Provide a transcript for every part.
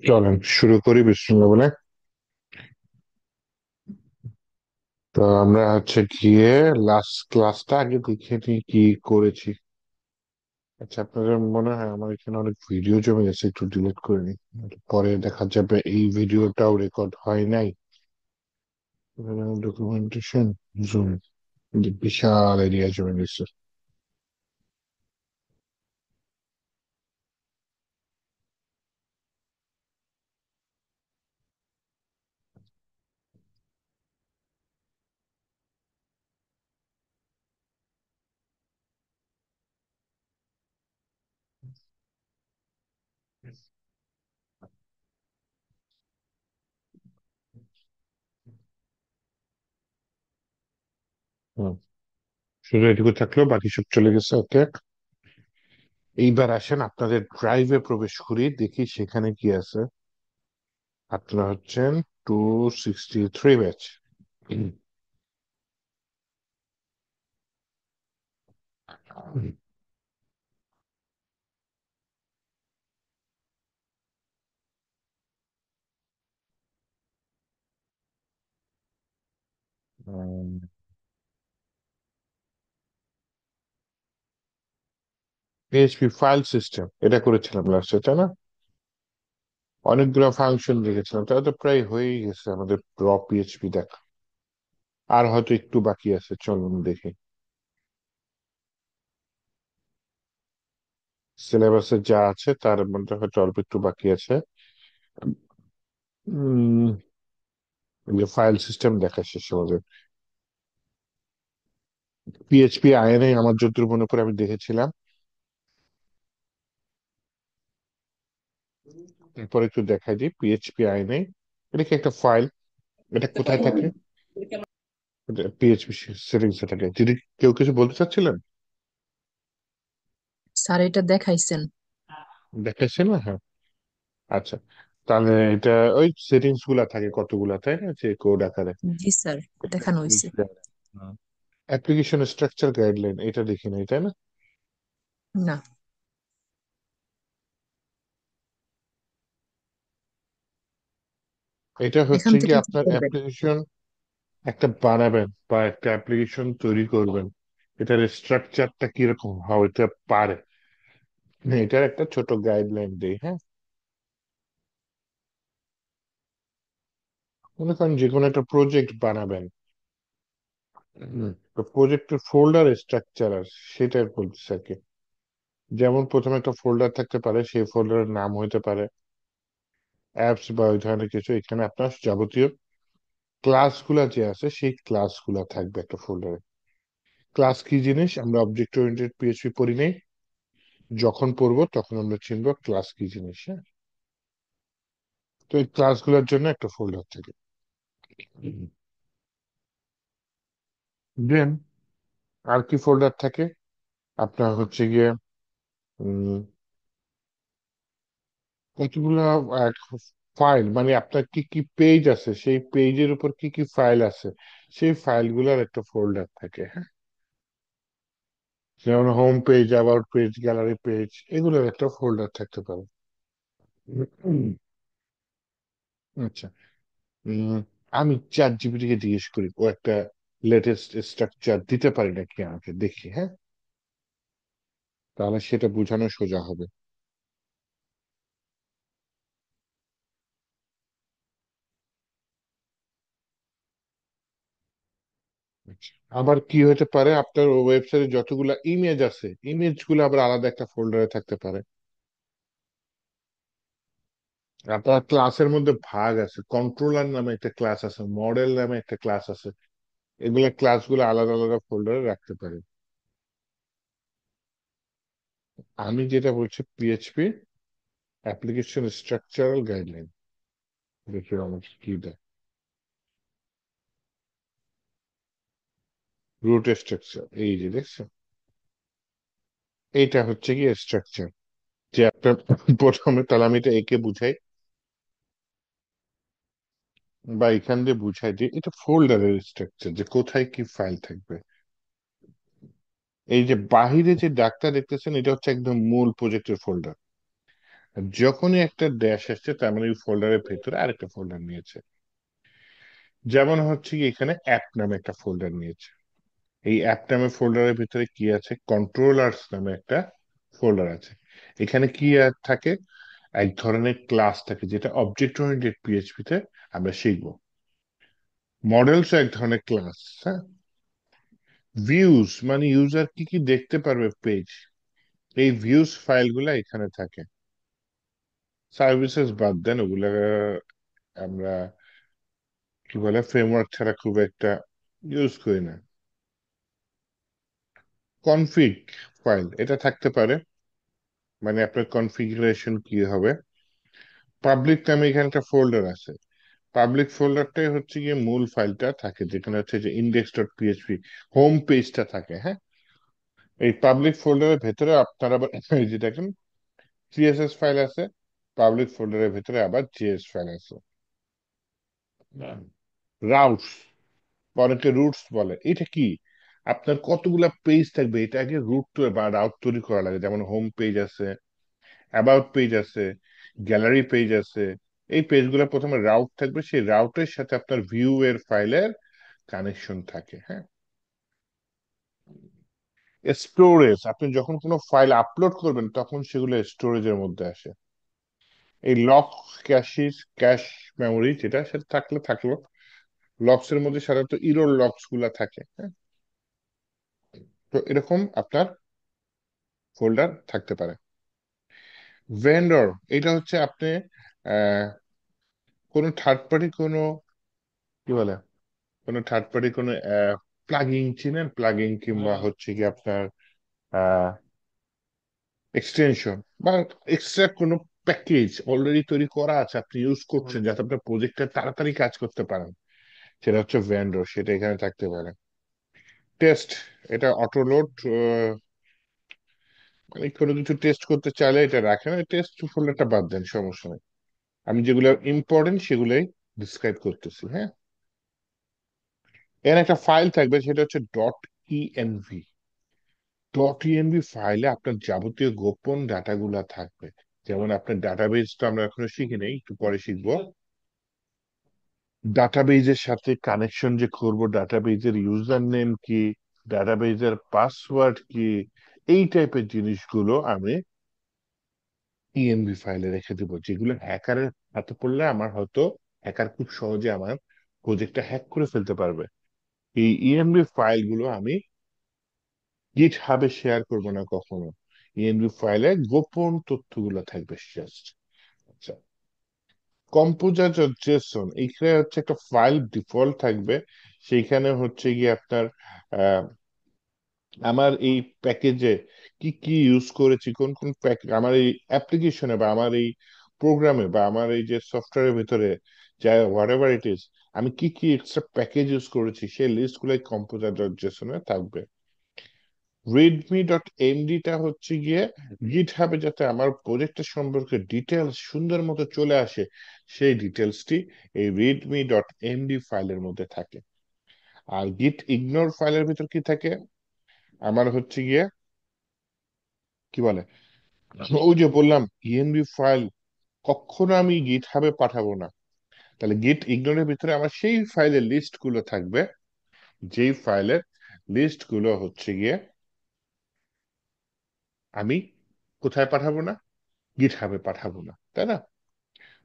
চলেন শুরু করি বিসমিল্লাহ বলে। তো আমরা গিয়ে লাস্ট ক্লাসটা আগে দেখে নিই কি করেছি। আচ্ছা, আপনাদের মনে হয় আমার এখানে অনেক ভিডিও জমে গেছে, একটু ডিলিট করে নিই, পরে দেখা যাবে এই ভিডিওটাও রেকর্ড হয় নাই। ডকুমেন্টেশন, জুম, বিশাল এরিয়া জমে গেছে। হুম, শুধু এটুকু থাকলো, বাকি সব চলে গেছে। ওকে, এইবার আসেন আপনাদের ড্রাইভে প্রবেশ করি, দেখি সেখানে কি আছে। আপনারা হচ্ছেন 263 ব্যাচ। পিএইচপি ফাইল সিস্টেম এটা করেছিলাম লাস্টে, তাই না? অনেকগুলো ফাংশন লিখেছিলাম, তাহলে তো প্রায় হয়েই গেছে আমাদের র পিএইচপি দেখা। আর হয়তো একটু বাকি আছে, চলুন দেখি। সিলেবাসে যা আছে তার মধ্যে হয়তো অল্প একটু বাকি আছে। উম যে ফাইল সিস্টেম দেখা শেষ আমাদের। পিএইচপি আইএনএ আমার যতদূর মনে পড়ে আমি দেখেছিলাম। এরপর একটু দেখাই দিই পিএইচপি আইএনএ। এটা কি একটা ফাইল? এটা কোথায় থাকে? পিএইচপি সেটিংস এ থাকে। যদি কেউ কিছু বলতে চাচ্ছিলেন? স্যার এটা দেখাইছেন। দেখাচ্ছেন না, হ্যাঁ। আচ্ছা, তাহলে এটা ওই সেটিংস গুলা থাকে কতগুলা, তাই না, যে কোড আকারে। জি স্যার, দেখানো হয়েছে। অ্যাপ্লিকেশন স্ট্রাকচার গাইডলাইন এটা দেখি নাই, তাই না? না, এটা এখান হচ্ছে কি থেকে কি আপনার করবেন? অ্যাপ্লিকেশন একটা বানাবেন বা একটা অ্যাপ্লিকেশন তৈরি করবেন, এটার স্ট্রাকচারটা কিরকম হইতে পারে, এটার একটা ছোট গাইডলাইন দেই, হ্যাঁ। মনে করেন যে কোনো একটা প্রজেক্ট বানাবেন, তো প্রজেক্টের ফোল্ডার স্ট্রাকচার সেটাই বলতেছে আর কি। যেমন প্রথমে একটা ফোল্ডার থাকতে পারে, সেই ফোল্ডারের নাম হইতে পারে অ্যাপস বা ওই ধরনের কিছু। এখানে আপনার যাবতীয় ক্লাসগুলা যে আছে সেই ক্লাসগুলা থাকবে একটা ফোল্ডারে। ক্লাস কি জিনিস আমরা অবজেক্ট ওরিয়েন্টেড পিএইচপি পড়ি নাই, যখন পড়বো তখন আমরা চিনবো ক্লাস কি জিনিস, হ্যাঁ। তো এই ক্লাসগুলোর জন্য একটা ফোল্ডার থাকে। দেন আর কি ফোল্ডার থাকে? আপনার গিয়ে উম কতগুলা ফাইল, মানে আপনার কি কি পেজ আছে, সেই পেজের উপর কি কি ফাইল আছে, সেই ফাইলগুলোর একটা ফোল্ডার থাকে, হ্যাঁ। যেমন home page, about page, gallery page, এগুলোর একটা ফোল্ডার থাকতে পারে। আচ্ছা, উম আমি চ্যাট জিপিটি কে জিজ্ঞেস করি, ও একটা লেটেস্ট স্ট্রাকচার দিতে পারি নাকি আমাকে, দেখি, হ্যাঁ। তাহলে সেটা বোঝানো সোজা হবে। আচ্ছা, আবার কি হতে পারে, আপনার ওয়েবসাইটে যতগুলা ইমেজ আছে, ইমেজ গুলো আবার আলাদা একটা ফোল্ডারে থাকতে পারে। আপনার ক্লাসের মধ্যে ভাগ আছে, কন্ট্রোলার নামে একটা ক্লাস আছে, মডেল নামে একটা ক্লাস আছে, এগুলা ক্লাসগুলো আলাদা আলাদা ফোল্ডারে রাখতে পারে। আমি যেটা বলছি পিএইচপি অ্যাপ্লিকেশন স্ট্রাকচারাল গাইডলাইন, দেখি আমাকে কি দেয়। রুট স্ট্রাকচার, এই যে দেখছেন, এইটা কি স্ট্রাকচার, যে আপনার প্রথমে, তাহলে আমি এটা একে বুঝাই বা এখান দিয়ে বুঝাই যে এটা ফোল্ডারের স্ট্রাকচার, যে কোথায় কি ফাইল থাকবে। এই যে বাহিরে যে ডাকটা দেখতেছেন, এটা হচ্ছে একদম মূল প্রজেক্টের ফোল্ডার। আর যখনই একটা ড্যাশ আসছে তার মানে ওই ফোল্ডারের ভেতরে আরেকটা ফোল্ডার নিয়েছে। যেমন হচ্ছে কি এখানে অ্যাপ নামে একটা ফোল্ডার নিয়েছে। এই অ্যাপ নামে ফোল্ডারের ভিতরে কি আছে, কন্ট্রোলার্স নামে একটা ফোল্ডার আছে। এখানে কি থাকে, এক ধরনের ক্লাস থাকে যেটা অবজেক্ট ওরিয়েন্টেড পিএইচপি তে আমরা শিখবো। মডেলস এক ধরনের ক্লাস। হ্যাঁ, ভিউজ মানে ইউজার কি কি দেখতে পারবে পেজ, এই ভিউজ ফাইলগুলো এখানে থাকে। সার্ভিসেস বাদ দেন, ওগুলা আমরা কি বলে ফ্রেমওয়ার্ক ছাড়া খুব একটা ইউজ করি না। কনফিগ ফাইল এটা থাকতে পারে, মানে আপনার কনফিগারেশন কি হবে। পাবলিক নামে এখানে একটা ফোল্ডার আছে। পাবলিক ফোল্ডারটাই হচ্ছে গিয়ে মূল ফাইলটা থাকে, যেখানে হচ্ছে যে ইন্ডেক্স ডট পিএইচপি হোম পেজটা থাকে। হ্যাঁ, এই পাবলিক ফোল্ডারের ভেতরে আপনার আবার এই যে দেখেন সিএসএস ফাইল আছে, পাবলিক ফোল্ডারের ভেতরে আবার জেএস ফাইল আছে। রাউটস, অনেকে রুটস বলে, এটা কি, আপনার কতগুলা পেজ থাকবে এটা আগে রুট বা রাউট তৈরি করা লাগে। যেমন হোম পেজ আছে, অ্যাবাউট পেজ আছে, গ্যালারি পেজ আছে। এই পেজগুলো প্রথমে রাউট থাকবে, সেই রাউটের সাথে আপনার ভিউ এর ফাইলের কানেকশন থাকে। হ্যাঁ, স্টোরেজ, আপনি যখন কোনো ফাইল আপলোড করবেন তখন সেগুলো স্টোরেজের মধ্যে আসে। এই লক, ক্যাশিস, ক্যাশ মেমোরি যেটা সেটা থাকলে থাকলো। লক্স এর মধ্যে সাধারণত ইরোর লক্স গুলা থাকে। হ্যাঁ, তো এরকম আপনার ফোল্ডার থাকতে পারে। ভেন্ডর, এটা হচ্ছে আপনি আহ কোনো থার্ড পার্টি কোনো কি বলে, কোনো থার্ড পার্টি কোনো প্লাগইন চিনেন, প্লাগইন কিংবা হচ্ছে কি আপনার এক্সটেনশন বা এক্সট্রা কোনো প্যাকেজ অলরেডি তৈরি করা আছে, আপনি ইউজ করছেন যাতে আপনার প্রজেক্টটা তাড়াতাড়ি কাজ করতে পারেন, সেটা হচ্ছে ভেন্ডর, সেটা এখানে থাকতে পারে। টেস্ট, এটা অটোলোড, মানে কোনো কিছু টেস্ট করতে চাইলে এটা রাখেন, টেস্ট ফোল্ডারটা বাদ দেন, সমস্যা নেই। আমি যেগুলো ইম্পর্টেন্ট সেগুলোই ডিসক্রাইব করতেছি। হ্যাঁ, এর একটা ফাইল থাকবে সেটা হচ্ছে ডট ইএনভি। ডট ইএনভি ফাইলে আপনার যাবতীয় গোপন ডাটাগুলা থাকবে। যেমন আপনার ডাটাবেস তো আমরা এখনো শিখি নাই, একটু পরে শিখবো। ডাটাবেজের সাথে কানেকশন যে করব, ডাটাবেজের ইউজার নেম কি, ডাটাবেজের পাসওয়ার্ড কি, এই টাইপের জিনিসগুলো আমি ইএনভি ফাইলে রেখে দিব, যেগুলো হ্যাকারের হাতে পড়লে আমার হয়তো হ্যাকার খুব সহজে আমার প্রজেক্টটা হ্যাক করে ফেলতে পারবে। এই ইএনভি ফাইলগুলো আমি গিট হাবে শেয়ার করবো না কখনো। ইএনভি ফাইলে গোপন তথ্যগুলো থাকবে জাস্ট। আচ্ছা, কম্পোজার জেসন, এইখানে হচ্ছে একটা ফাইল ডিফল্ট থাকবে। সেইখানে হচ্ছে গিয়ে আপনার আহ, আমার এই প্যাকেজে কি কি ইউজ করেছি, কোন কোন প্যাকেজ আমার এই অ্যাপ্লিকেশনে বা আমার এই প্রোগ্রামে বা আমার এই যে সফটওয়্যারের ভিতরে, যা হোয়াট এভার ইট ইজ, আমি কি কি এক্সট্রা প্যাকেজ ইউজ করেছি সেই লিস্ট গুলো কম্পোজার ডট জেসনে থাকবে। রিডমি ডট এমডি টা হচ্ছে গিয়ে গিট হাবে যাতে আমার প্রজেক্টের সম্পর্কে ডিটেলস সুন্দর মতো চলে আসে, সেই ডিটেলসটি এই রিডমি ডট এমডি ফাইলের মধ্যে থাকে। আর গিট ইগনোর ফাইলের ভিতর কি থাকে, আমার হচ্ছে গিয়ে কি বলে, ওই যে বললাম ইএনভি ফাইল কখনো আমি গিট হাবে পাঠাবো না। তাহলে গিট ইগনোরের ভিতরে আমার সেই ফাইলের লিস্ট গুলো থাকবে, যেই ফাইলের লিস্ট গুলো হচ্ছে গিয়ে আমি কোথায় পাঠাবো না, গিট হাবে পাঠাবো না, তাই না?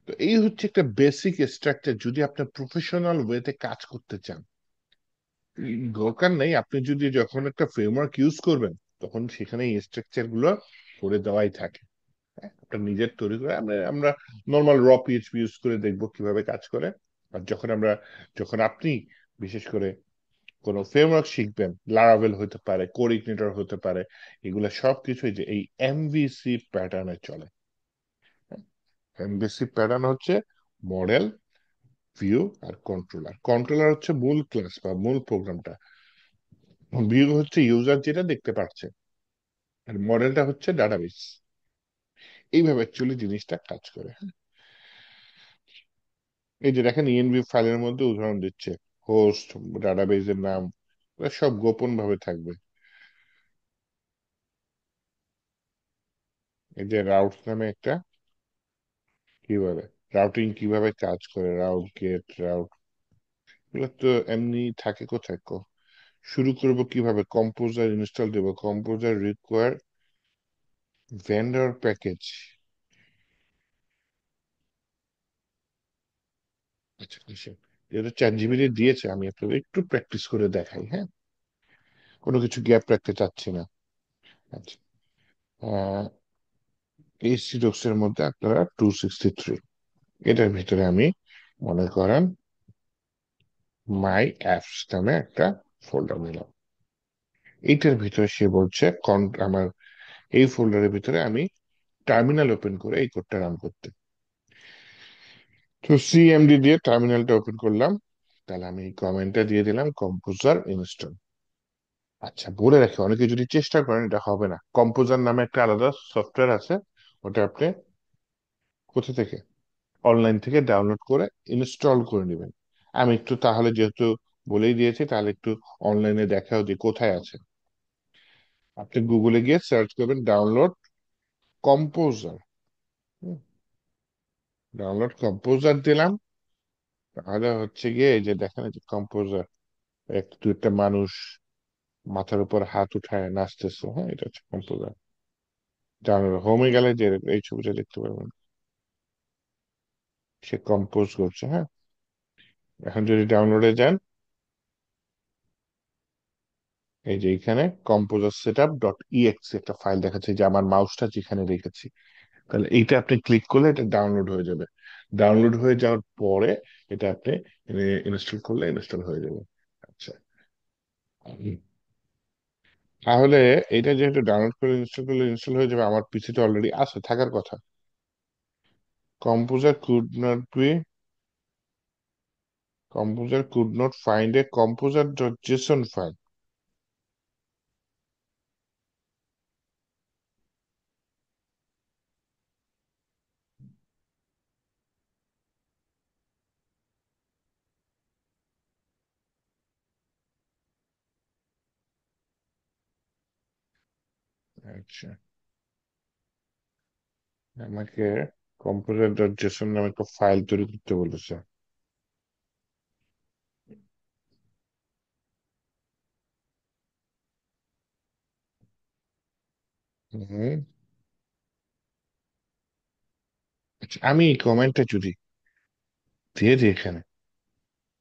তো এই হচ্ছে একটা বেসিক স্ট্রাকচার যদি আপনি প্রফেশনাল ওয়েতে কাজ করতে চান। দরকার নেই, আপনি যদি যখন একটা ফ্রেমওয়ার্ক ইউজ করবেন তখন সেখানে এই স্ট্রাকচার গুলো করে দেওয়াই থাকে। হ্যাঁ, আপনার নিজের তৈরি করে আমরা আমরা নর্মাল পিএইচপি ইউজ করে দেখবো কিভাবে কাজ করে। আর যখন আপনি বিশেষ করে কোন ফ্রেমওয়ার্ক শিখবেন, লারাভেল হতে পারে, কোর ইগনিটর হতে পারে, এগুলা সবকিছুই যে এই এমভিসি প্যাটার্নে চলে। এমভিসি প্যাটার্ন হচ্ছে মডেল, ভিউ আর কন্ট্রোলার। কন্ট্রোলার হচ্ছে মূল ক্লাস বা মূল প্রোগ্রামটা, ভিউ হচ্ছে ইউজার যেটা দেখতে পাচ্ছে, আর মডেলটা হচ্ছে ডাটাবেস। এইভাবে অ্যাকচুয়ালি জিনিসটা কাজ করে। এই যে দেখেন ইএনভি ফাইলের মধ্যে উদাহরণ দিচ্ছে, হোস্ট, ডাটাবেজের নাম, এগুলো সব গোপন ভাবে থাকবে। এই যে রাউটস নামে একটা কি বলে, রাউটিং কিভাবে কাজ করে, রাউট গেট রাউট, এগুলো তো এমনি থাকে কোথায় শুরু করব কিভাবে, কম্পোজার ইনস্টল দেব, কম্পোজার রিকোয়ার ভেন্ডর প্যাকেজ। আচ্ছা কিসে, যেটা চ্যাট জিপিটি দিয়েছে, আমি আপনাদের একটু প্র্যাকটিস করে দেখাই, হ্যাঁ, কোনো কিছু গ্যাপ রাখতে চাচ্ছি না। আচ্ছা, এই সিডক্স এর মধ্যে আপনারা 263, এটার ভিতরে আমি মনে করেন মাই অ্যাপস নামে একটা ফোল্ডার নিলাম। এইটার ভিতরে সে বলছে আমার এই ফোল্ডারের ভিতরে আমি টার্মিনাল ওপেন করে এই কোডটা রান করতে। তো সিএমডি দিয়ে টার্মিনালটা ওপেন করলাম। তাহলে আমি এই কমেন্টটা দিয়ে দিলাম, কম্পোজার ইনস্টল। আচ্ছা, বলে রাখি, অনেকে যদি চেষ্টা করেন এটা হবে না। কম্পোজার নামে একটা আলাদা সফটওয়্যার আছে, ওটা আপনি কোথা থেকে, অনলাইন থেকে ডাউনলোড করে ইনস্টল করে নেবেন। আমি একটু তাহলে যেহেতু বলেই দিয়েছি, তাহলে একটু অনলাইনে দেখাও যে কোথায় আছে। আপনি গুগলে গিয়ে সার্চ করবেন ডাউনলোড কম্পোজার। ডাউনলোড কম্পোজার দিলাম। তাহলে হচ্ছে গিয়ে এই যে দেখেন, এই যে কম্পোজার, এক দুইটা মানুষ মাথার উপর হাত উঠায় নাচতেছে, হ্যাঁ, এটা হচ্ছে কম্পোজার। ডাউনলোড হোমে গেলে যে এই ছবিটা দেখতে পারবেন, সে কম্পোজ করছে, হ্যাঁ। এখন যদি ডাউনলোডে যান, এই যে এখানে composer set up dot exe একটা ফাইল দেখাচ্ছে, যে আমার মাউসটা যেখানে রেখেছি। তাহলে এইটা আপনি ক্লিক করলে এটা ডাউনলোড হয়ে যাবে। ডাউনলোড হয়ে যাওয়ার পরে এটা আপনি ইনস্টল করলে ইনস্টল হয়ে যাবে। আচ্ছা, হুম। তাহলে এটা যেহেতু ডাউনলোড করে ইনস্টল করলে ইনস্টল হয়ে যাবে, আমার পিসিতে অলরেডি আছে, থাকার কথা। Composer could not be, composer could not find a composer dot JSON file. আচ্ছা, আমাকে কম্পোজার ডট জেসন নামে একটা ফাইল তৈরি করতে বলেছে। হুম। আচ্ছা, আমি এই কমেন্টটা যদি দিয়ে দিই এখানে,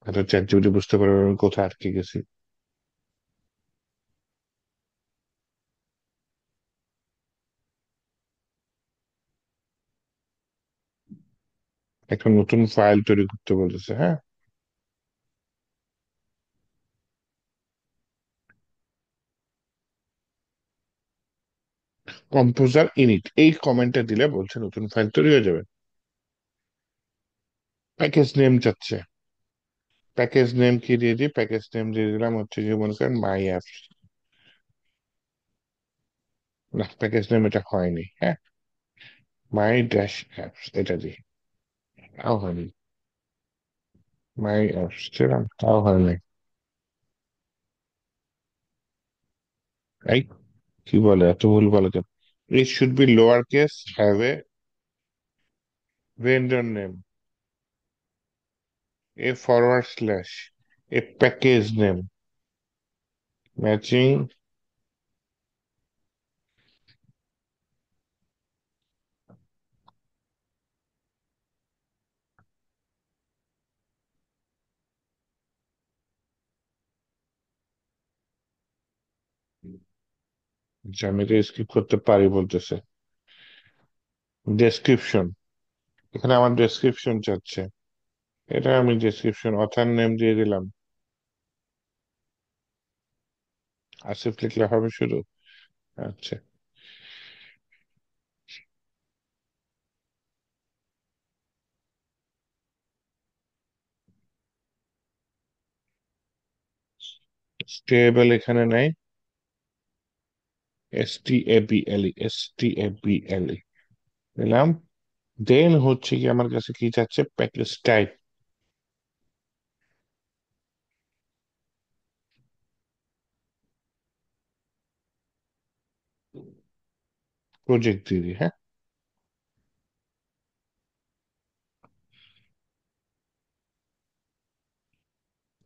হয়তো চ্যাট জিপিটি বুঝতে পারবে আমি কোথায় আটকে গেছি। একটা নতুন ফাইল তৈরি করতে বলেছে, হ্যাঁ। কম্পোজার ইনিট, এই কমেন্টটা দিলে বলছে নতুন ফাইল তৈরি হয়ে যাবে। প্যাকেজ নেম চাচ্ছে, প্যাকেজ নেম কি দিয়ে দিই, প্যাকেজ নেম দিয়ে দিলাম হচ্ছে যে মনে করেন মাই অ্যাপস। না, প্যাকেজ নেম এটা হয়নি, হ্যাঁ, মাই ড্যাশ অ্যাপস এটা দিই, তাও হয়নি। মাই অ্যাপস ছিলাম, তাও হয়নি। এই কি বলে, এত ভুল বলে কেন? It should be lower case, have a vendor name, A forward slash, a package name matching. আমি এটা স্কিপ করতে পারি বলতেছে। ডেসক্রিপশন, এখানে আমার ডেসক্রিপশন চাচ্ছে, এটা আমি ডেসক্রিপশন অথার নেম দিয়ে দিলাম। আসিফ লিখলে হবে শুধু? আচ্ছা, স্টেবল এখানে নাই, STABLE দিলাম। দেন হচ্ছে কি আমার কাছে কি চাচ্ছে, প্যাকেজ টাইপ, প্রজেক্ট দিয়ে দিই, হ্যাঁ।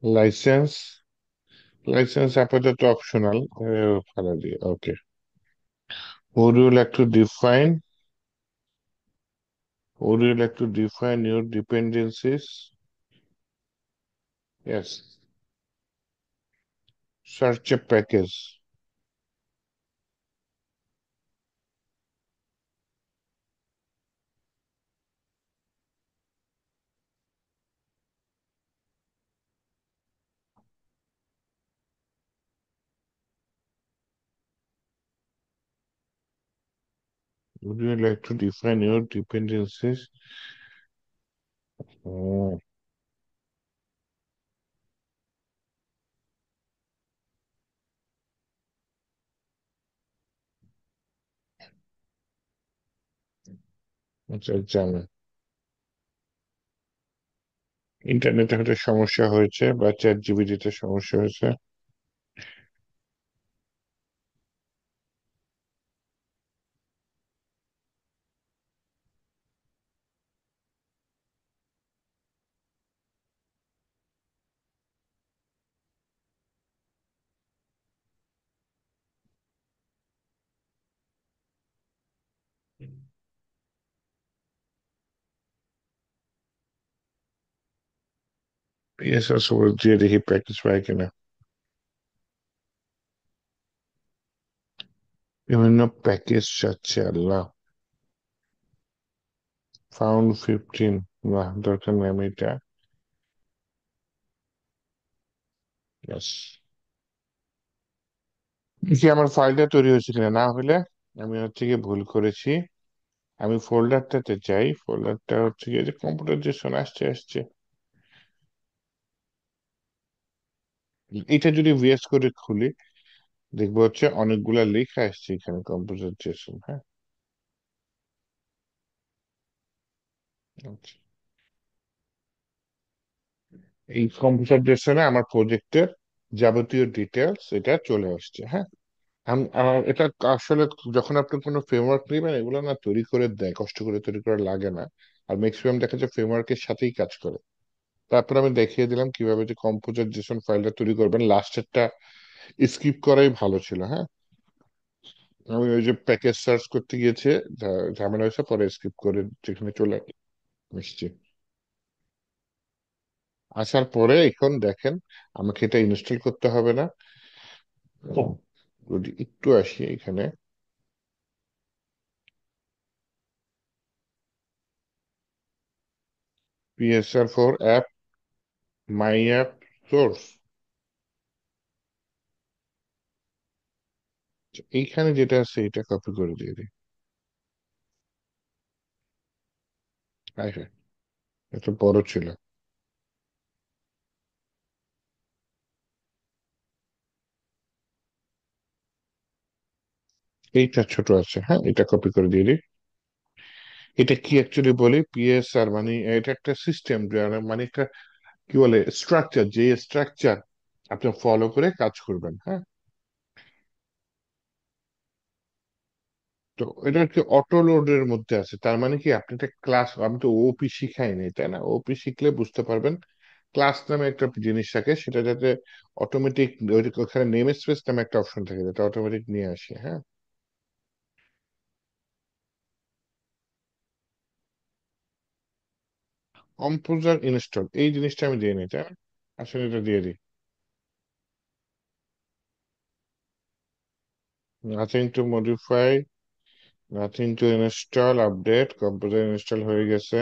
লাইসেন্স, লাইসেন্স আপাতত অপশনাল, ফেলা দিয়ে ওকে। would you like to define would you like to define your dependencies? Yes. Search a package. Would you like to define your dependencies? Oh, আচ্ছা জানা, ইন্টারনেটে হয়তো সমস্যা হয়েছে বা চ্যাট জিপিটিতে সমস্যা হয়েছে। পিএসআর সবুজ দিয়ে দেখি প্র্যাকটিস পাই কিনা। বিভিন্ন প্যাকেজ চাচ্ছে আল্লাহ। ফাউন্ড 15, না দরকার নেই আমি এটা। Yes. কি আমার ফাইলটা তৈরি হয়েছে কিনা, না হলে আমি হচ্ছে কি ভুল করেছি। আমি ফোল্ডারটাতে যাই, ফোল্ডারটা হচ্ছে কি, যে কম্পিউটার যেসন আসছে আসছে। এটা যদি ভিএস করে খুলি, দেখবো হচ্ছে অনেকগুলা লেখা আসছে এখানে কম্পিউটার যেসন। হ্যাঁ, আচ্ছা। এই কম্পিউটার যেসনে আমার প্রজেক্টের যাবতীয় ডিটেলস এটা চলে আসছে। হ্যাঁ, আমার এটা আসলে, যখন আপনি কোনো ফ্রেমওয়ার্ক নেবেন এগুলো না তৈরি করে দেয়, কষ্ট করে তৈরি করা লাগে না। আর ম্যাক্সিমাম দেখা যায় ফ্রেমওয়ার্কের সাথেই কাজ করে। তারপর আমি দেখিয়ে দিলাম কিভাবে যে কম্পোজার জেসন ফাইলটা তৈরি করবেন, লাস্টেরটা স্কিপ করাই ভালো ছিল। হ্যাঁ, আমি ওই যে প্যাকেজ সার্চ করতে গিয়েছে, ঝামেলা হয়েছে, পরে স্কিপ করে যেখানে চলে এসছি। আসার পরে এখন দেখেন আমাকে এটা ইনস্টল করতে হবে না। যদি একটু আসি এখানে, PSR for app, my app source, এইখানে যেটা আছে এটা কপি করে দিয়ে দিই। হ্যাঁ হ্যাঁ, এটা বড় ছিল। এইটা ছোট আছে, হ্যাঁ এটা কপি করে দিয়ে দিই। এটা কি অ্যাকচুয়ালি বলে পিএসআর, মানে এটা একটা সিস্টেম, মানে একটা কি বলে স্ট্রাকচার, যে স্ট্রাকচার আপনি ফলো করে কাজ করবেন। হ্যাঁ, তো এটা কি অটো লোডের মধ্যে আছে, তার মানে কি আপনি একটা ক্লাস, আমি তো ওপি শিখাইনি তাই না, ওপি শিখলে বুঝতে পারবেন। ক্লাস নামে একটা জিনিস থাকে, সেটা যাতে অটোমেটিক, ওখানে নেম স্পেস নামে একটা অপশন থাকে যেটা অটোমেটিক নিয়ে আসে। হ্যাঁ, কম্পোজার ইনস্টল এই জিনিসটা আমি দিয়ে নিই তাই না, আসলে এটা দিয়ে দিই। Nothing to modify, nothing to install, update, composer install হয়ে গেছে।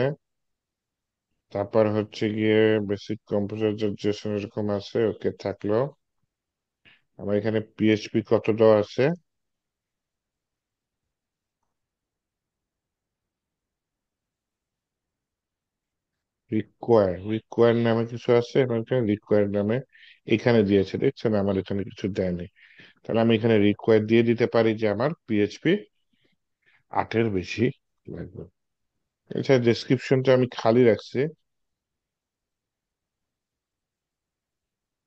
তারপর হচ্ছে গিয়ে বেসিক কম্পোজার জেসন এরকম আছে, ওকে থাকলো। আমার এখানে পিএইচপি কত দেওয়া আছে, রিকোয়ার, রিকোয়ার নামে কিছু আছে, এবং এখানে রিকোয়ার নামে এখানে দিয়েছে, দেখছেন আমার এখানে কিছু দেয়নি। তাহলে আমি এখানে রিকোয়ার দিয়ে দিতে পারি যে আমার পিএইচপি 8-এর বেশি লাগবে। এছাড়া ডেসক্রিপশনটা আমি খালি রাখছি,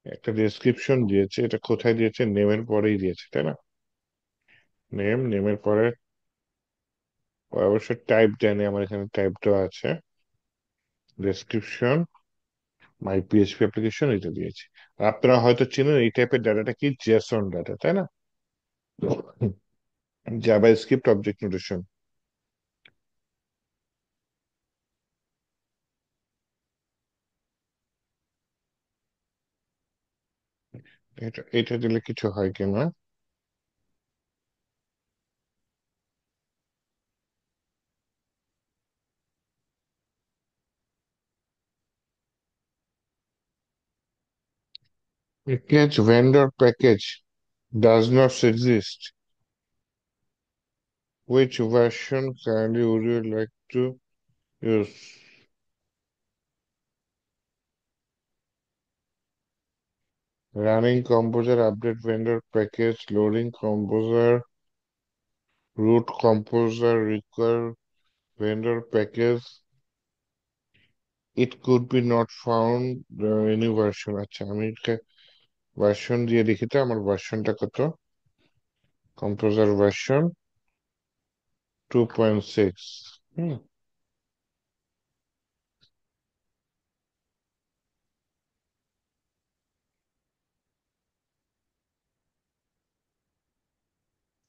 একটা ডেসক্রিপশন দিয়েছে, এটা কোথায় দিয়েছে, নেমের পরেই দিয়েছে তাই না, নেম, নেমের পরে ও অবশ্য টাইপ দেয়নি, আমার এখানে টাইপ দেওয়া আছে ডেসক্রিপশন। মাই পিএইচপি অ্যাপ্লিকেশন এটা দিয়েছি। আর আপনারা হয়তো চিনেন এই টাইপের ডাটাটা কি, জেসন ডাটা, তাই না? Java script object notation. এটা এটা দিলে কিছু হয় কিনা? Package vendor package does not exist. Which version currently would you like to use? Running Composer update vendor package, loading Composer, root Composer require vendor package. It could be not found any version. আচ্ছা, আমি একটা version দিয়ে দেখি তো আমার ভার্সনটা কত। Composer version 2.6। হুম।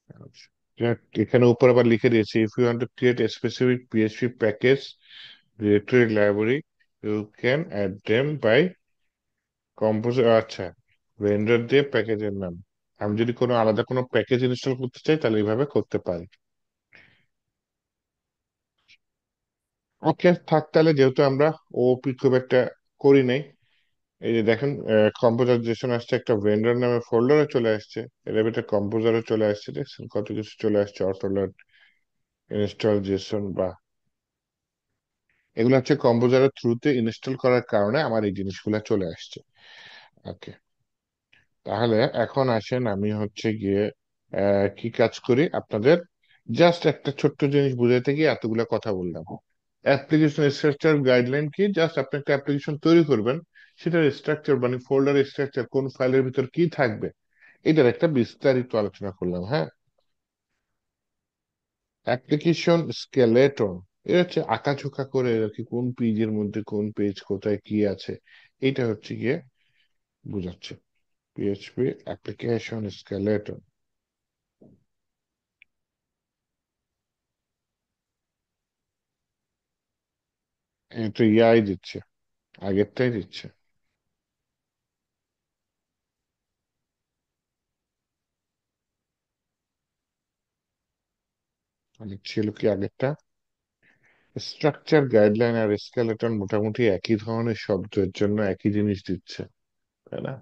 আচ্ছা, এখানে উপর আবার লিখে দিয়েছি, if you want to create a specific PHP package directory library you can add them by composer. আচ্ছা, ভেন্ডর দিয়ে প্যাকেজের নাম। আমি যদি কোনো আলাদা কোনো প্যাকেজ ইনস্টল করতে চাই তাহলে এইভাবে করতে পারি। ওকে, থাক তাহলে, যেহেতু আমরা ওপি খুব একটা করি নাই। এই যে দেখেন, কম্পোজার জেসন আসছে, একটা ভেন্ডর নামে ফোল্ডারে চলে আসছে, এর ভিতরে কম্পোজারে চলে আসছে, দেখছেন কত কিছু চলে আসছে, অটোলোড, ইনস্টল জেসন বা এগুলো হচ্ছে কম্পোজারের থ্রুতে ইনস্টল করার কারণে আমার এই জিনিসগুলো চলে আসছে। ওকে, তাহলে এখন আসেন আমি হচ্ছে গিয়ে কি কাজ করি আপনাদের, জাস্ট একটা ছোট্ট জিনিস বুঝাইতে গিয়ে এতগুলা কথা বললাম। অ্যাপ্লিকেশন স্ট্রাকচার গাইডলাইন কি, জাস্ট আপনি একটা অ্যাপ্লিকেশন তৈরি করবেন, সেটার স্ট্রাকচার মানে ফোল্ডার স্ট্রাকচার, কোন ফাইলের ভিতর কি থাকবে, এটার একটা বিস্তারিত আলোচনা করলাম। হ্যাঁ, অ্যাপ্লিকেশন স্কেলেটন, এটা হচ্ছে আঁকাঝোঁকা করে আর কি, কোন পেজের মধ্যে কোন পেজ কোথায় কি আছে, এটা হচ্ছে গিয়ে বোঝাচ্ছে পিএইচপি অ্যাপ্লিকেশন স্কেলেটন। এটা ইয়াই দিচ্ছে, আগেরটাই দিচ্ছে। আগের ছিল কি আগেরটা? স্ট্রাকচার গাইডলাইন আর স্কেলেটন মোটামুটি একই ধরনের শব্দের জন্য একই জিনিস দিচ্ছে, তাই না?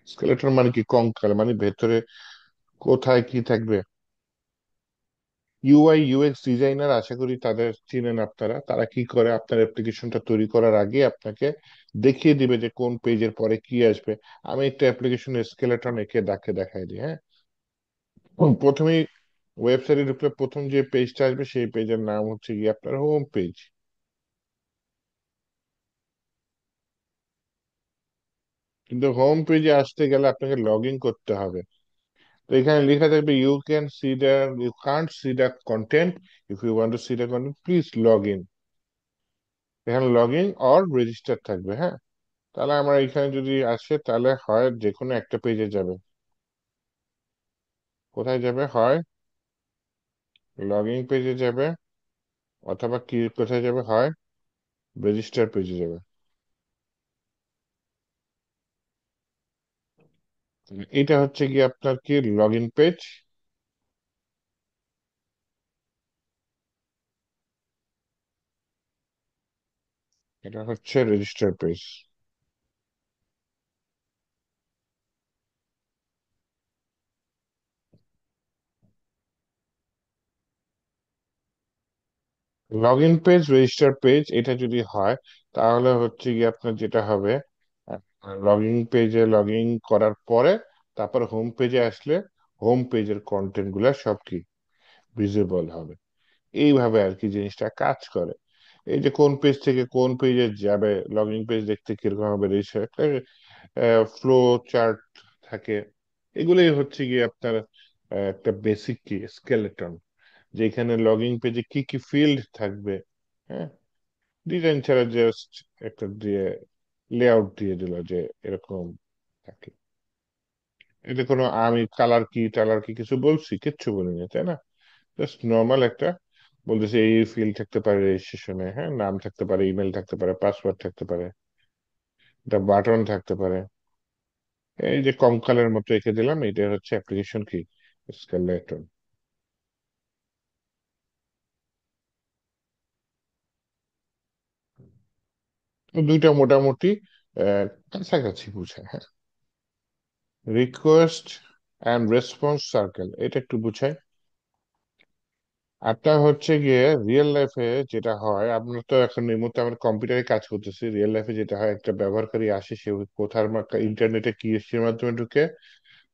স্কেলেটন মানে কি, কঙ্কাল, মানে ভেতরে কোথায় কি থাকবে। ইউআই ইউএক্স ডিজাইনার, আশা করি তাদের চিনেন আপনারা, তারা কি করে, আপনার অ্যাপ্লিকেশনটা তৈরি করার আগে আপনাকে দেখিয়ে দিবে যে কোন পেজের পরে কি আসবে। আমি একটা অ্যাপ্লিকেশন স্কেলেটন এঁকে ডাকে দেখাই দিই। হ্যাঁ, প্রথমেই ওয়েবসাইটে ঢুকলে প্রথম যে পেজটা আসবে সেই পেজের নাম হচ্ছে গিয়ে আপনার হোম পেজ। কিন্তু হোম পেজে আসতে গেলে আপনাকে লগ ইন করতে হবে। তো এখানে লেখা থাকবে you can see the, you can't see the content, if you want to see the content please log in. এখানে লগ ইন অর রেজিস্টার থাকবে। হ্যাঁ, তাহলে আমরা এখানে যদি আসে তাহলে হয় যে কোনো একটা পেজে যাবে। কোথায় যাবে? হয় লগ ইন পেজে যাবে, অথবা কি কোথায় যাবে, হয় রেজিস্টার পেজে যাবে। এটা হচ্ছে কি আপনার কি লগ ইন পেজ, এটা হচ্ছে register page. Log in page, register page, এটা যদি হয় তাহলে হচ্ছে কি আপনার যেটা হবে, লগ ইন পেজে লগ ইন করার পরে তারপর হোম পেজে আসলে হোম পেজের কন্টেন্ট গুলা সব কি ভিজিবল হবে। এইভাবে আর কি জিনিসটা কাজ করে। এই যে কোন পেজ থেকে কোন পেজে যাবে, লগ ইন পেজ দেখতে কিরকম হবে, রেজিস্টার একটা ফ্লো চার্ট থাকে। এগুলোই হচ্ছে গিয়ে আপনার একটা বেসিক কি স্কেলেটন, যেখানে লগ ইন পেজে কি কি ফিল্ড থাকবে। হ্যাঁ, ডিজাইন ছাড়া জাস্ট একটা দিয়ে লেআউট দিয়ে দিল যে এরকম থাকে। এটা কোনো আমি কালার কি টালার কি কিছু বলছি, কিচ্ছু বলিনি, তাই না? জাস্ট নর্মাল একটা বলতেছে এই ফিল্ড থাকতে পারে রেজিস্ট্রেশনে, হ্যাঁ, নাম থাকতে পারে, ইমেল থাকতে পারে, পাসওয়ার্ড থাকতে পারে, একটা বাটন থাকতে পারে। এই যে কঙ্কালের মতো এঁকে দিলাম, এটা হচ্ছে অ্যাপ্লিকেশন কি, স্কেলেটন। তো দুইটা মোটামুটি কাছাকাছি বুঝায়, হ্যাঁ। রিকোয়েস্ট অ্যান্ড রেসপন্স সার্কেল এটা একটু বুঝায়। আপনার হচ্ছে গিয়ে রিয়েল লাইফে যেটা হয়, আপনার তো এখন এই মুহূর্তে আমরা কম্পিউটারে কাজ করতেছি, রিয়েল লাইফে যেটা হয় একটা ব্যবহারকারী আসে, সে কোথার ইন্টারনেটে কি এর মাধ্যমে ঢুকে,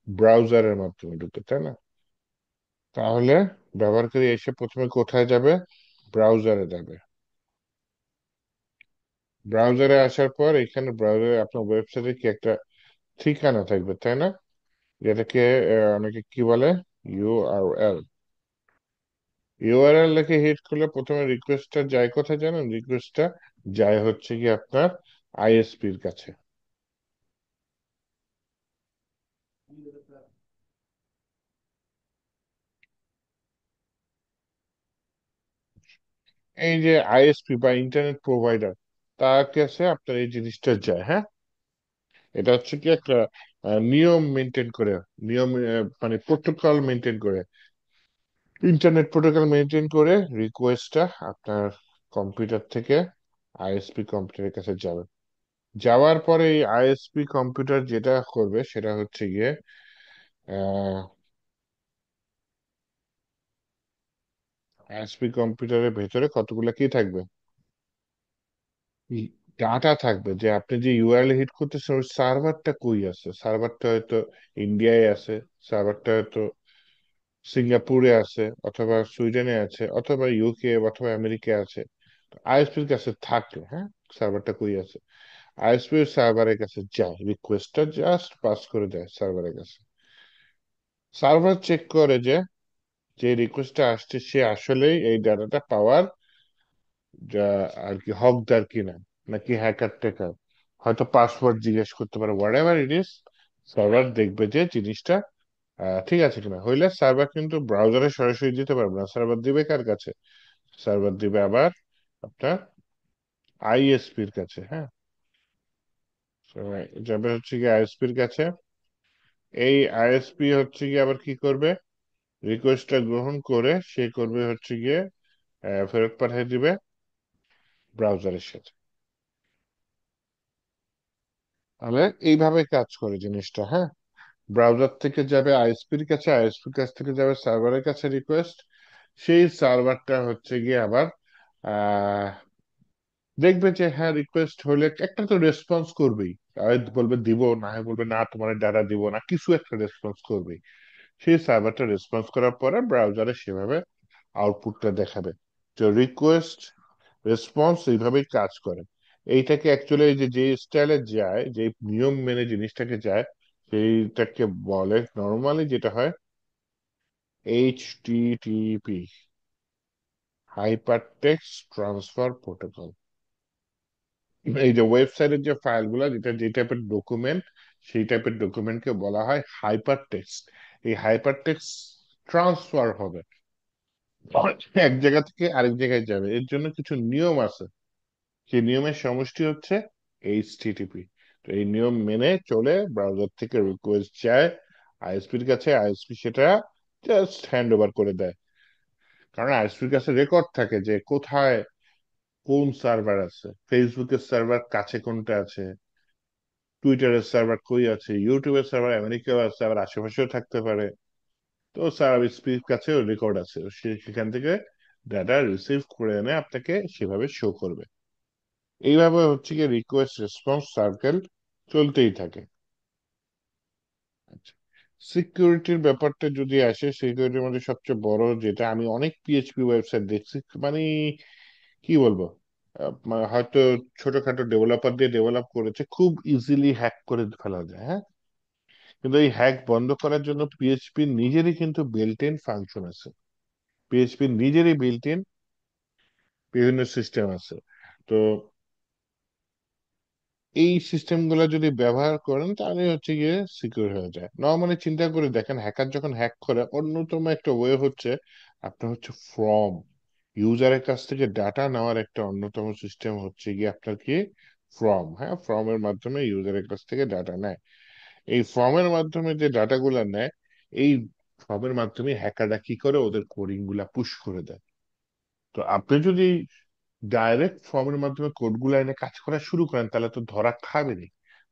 ব্রাউজারের মাধ্যমে ঢুকে, তাই না? তাহলে ব্যবহারকারী এসে প্রথমে কোথায় যাবে? ব্রাউজারে যাবে। ব্রাউজারে আসার পর এখানে ব্রাউজারে আপনার ওয়েবসাইটে কি একটা ঠিকানা থাকবে, তাই না? যেটাকে অনেকে কি বলে, ইউআরএল। ইউআরএল লিখে হিট করলে প্রথমে রিকোয়েস্টটা যায় কোথায় জানেন? রিকোয়েস্টটা যায় হচ্ছে কি আপনার আইএসপির কাছে। এই যে আইএসপি বা ইন্টারনেট প্রোভাইডার, তার কাছে আপনার এই জিনিসটা যায়, হ্যাঁ। এটা হচ্ছে কি একটা নিয়ম মেনটেন করে, নিয়ম মানে প্রোটোকল মেনটেন করে, ইন্টারনেট প্রোটোকল মেনটেন করে রিকোয়েস্টটা আপনার কম্পিউটার থেকে আইএসপি কম্পিউটারের কাছে যাবে। যাওয়ার পরে এই আইএসপি কম্পিউটার যেটা করবে সেটা হচ্ছে গিয়ে আইএসপি কম্পিউটারের ভেতরে কতগুলো কি থাকবে, ডাটা থাকবে, যে আপনি যে ইউআরএল হিট করতেছেন ওই সার্ভারটা কই আছে। সার্ভারটা হয়তো ইন্ডিয়ায় আছে, সার্ভারটা হয়তো সিঙ্গাপুরে আছে, অথবা সুইডেনে আছে, অথবা ইউকে অথবা আমেরিকায় আছে। আইএসপির কাছে থাকে, হ্যাঁ, সার্ভারটা কই আছে। আইএসপি সার্ভারের কাছে যায়, রিকোয়েস্টটা জাস্ট পাস করে দেয় সার্ভারের কাছে। সার্ভার চেক করে যে যে রিকোয়েস্টটা আসছে সে আসলেই এই ডাটাটা পাওয়ার যা আর কি হকদার কিনা, নাকি হ্যাকার টেকার, হয়তো পাসওয়ার্ড জিজ্ঞেস করতে পারে, what ever it is. Server দেখবে যে জিনিসটা ঠিক আছে কিনা। হইলে সার্ভার কিন্তু ব্রাউজারে সরাসরি দিতে পারবে না, সার্ভার দিবে কার কাছে? সার্ভার দিবে আবার আপনার আইএসপির কাছে, হ্যাঁ। So, যাবে হচ্ছে কি আইএসপির কাছে। এই আইএসপি হচ্ছে গিয়ে আবার কি করবে, রিকোয়েস্টটা গ্রহণ করে সে করবে হচ্ছে গিয়ে ফেরত পাঠিয়ে দিবে ব্রাউজারের সাথে। তাহলে এইভাবে কাজ করে জিনিসটা, হ্যাঁ। ব্রাউজার থেকে যাবে আইএসপির কাছে, আইএসপির কাছ থেকে যাবে সার্ভারের কাছে রিকোয়েস্ট। সেই সার্ভারটা হচ্ছে গিয়ে আবার আহ দেখবে যে হ্যাঁ রিকোয়েস্ট হলে একটা তো রেসপন্স করবেই। হয় বলবে দিব, না হয় বলবে না তোমার ডাটা দিব না, কিছু একটা রেসপন্স করবেই। সেই সার্ভারটা রেসপন্স করার পরে ব্রাউজারে সেভাবে আউটপুটটা দেখাবে। তো রিকোয়েস্ট রেসপন্স এইভাবেই কাজ করে। এইটাকে অ্যাকচুয়ালি যে যে স্টাইলে যায়, যে নিয়ম মেনে জিনিসটাকে যায়, সেইটাকে বলে নর্মালি যেটা হয় HTTP, hyper text transfer protocol. এই যে ওয়েবসাইটের যে ফাইলগুলো, যেটা যে টাইপের ডকুমেন্ট, সেই টাইপের ডকুমেন্টকে বলা হয় হাইপার টেক্সট। এই হাইপার টেক্সট ট্রান্সফার হবে, এক জায়গা থেকে আরেক জায়গায় যাবে, এর জন্য কিছু নিয়ম আছে। সেই নিয়মের সমষ্টি হচ্ছে এইচটিটিপি। তো এই নিয়ম মেনে চলে ব্রাউজার থেকে রিকোয়েস্ট যায় আইএসপির কাছে, আইএসপি সেটা জাস্ট হ্যান্ড ওভার করে দেয়। কারণ আইএসপির কাছে রেকর্ড থাকে যে কোথায় কোন সার্ভার আছে, ফেসবুকের সার্ভার কাছে কোনটা আছে, টুইটারের সার্ভার কই আছে, ইউটিউবের সার্ভার আমেরিকাও আছে, আবার আশেপাশেও থাকতে পারে। তো সার্ভিস কাছেও রেকর্ড আছে, সেখান থেকে ডাটা রিসিভ করে এনে আপনাকে সেভাবে শো করবে। এইভাবে হচ্ছে কি রিকোয়েস্ট রেসপন্স সার্কেল চলতেই থাকে। আচ্ছা, সিকিউরিটির ব্যাপারটা যদি আসে, সিকিউরিটির মধ্যে সবচেয়ে বড় যেটা, আমি অনেক পিএইচপি ওয়েবসাইট দেখছি, মানে কি বলবো, মানে হয়তো ছোটখাটো ডেভেলপার দিয়ে ডেভেলপ করেছে, খুব ইজিলি হ্যাক করে ফেলা যায়, হ্যাঁ। কিন্তু এই হ্যাক বন্ধ করার জন্য পিএইচপি নিজেরই কিন্তু বিল্ট ইন ফাংশন আছে, পিএইচপি নিজেরই বিল্ট ইন বিভিন্ন সিস্টেম আছে। তো এই সিস্টেম গুলা যদি ব্যবহার করেন তাহলে হচ্ছে গিয়ে সিকিউর হয়ে যায়। নর্মালি চিন্তা করে দেখেন, হ্যাকার যখন হ্যাক করে, অন্যতম একটা ওয়ে হচ্ছে আপনার হচ্ছে ফ্রম ইউজারের কাছ থেকে ডাটা নেওয়ার একটা অন্যতম সিস্টেম হচ্ছে গিয়ে আপনার কি ফ্রম, হ্যাঁ, ফর্মের মাধ্যমে ইউজারের কাছ থেকে ডাটা নেয়। এই ফর্মের মাধ্যমে যে ডাটাগুলা নেয়, এই ফর্মের মাধ্যমে হ্যাকাররা কি করে ওদের কোডিং গুলা পুশ করে দেয়। তো আপনি যদি ডাইরেক্ট ফর্মের মাধ্যমে কোড গুলা এনে কাজ করা শুরু করেন তাহলে তো ধরা খাবেনি।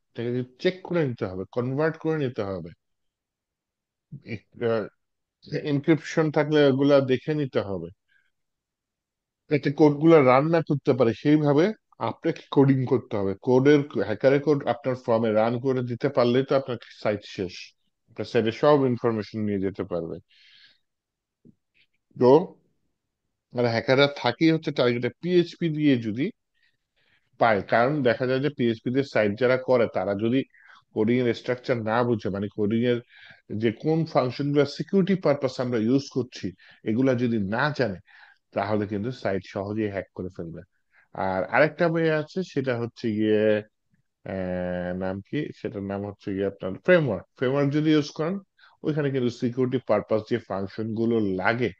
এটাকে চেক করে নিতে হবে, কনভার্ট করে নিতে হবে, এনক্রিপশন থাকলে এগুলা দেখে নিতে হবে, যাতে কোড গুলা রান না করতে পারে সেইভাবে আপনাকে কোডিং করতে হবে। হ্যাকারের কোড আপনার ফর্মে রান করে দিতে পারলেই তো আপনার সাইট শেষ, আপনার সাইটে সব ইনফরমেশন নিয়ে যেতে পারবে। তো আর হ্যাকাররা থাকেই হচ্ছে টার্গেটে পিএইচপি দিয়ে যদি পায়, কারণ দেখা যায় যে পিএইচপি দিয়ে সাইট যারা করে তারা যদি কোডিং এর স্ট্রাকচার না বুঝে, মানে কোডিং এর যে কোন ফাংশন গুলো সিকিউরিটি পারপাস আমরা ইউজ করছি এগুলা যদি না জানে, তাহলে কিন্তু সাইট সহজেই হ্যাক করে ফেলবে। আর আরেকটা বই আছে, সেটা হচ্ছে গিয়ে নাম কি, সেটার নাম হচ্ছে গিয়ে আপনার ফ্রেমওয়ার্ক। ফ্রেমওয়ার্ক যদি ইউজ করেন, ওইখানে কিন্তু সিকিউরিটি পারপাস যে ফাংশন গুলো লাগে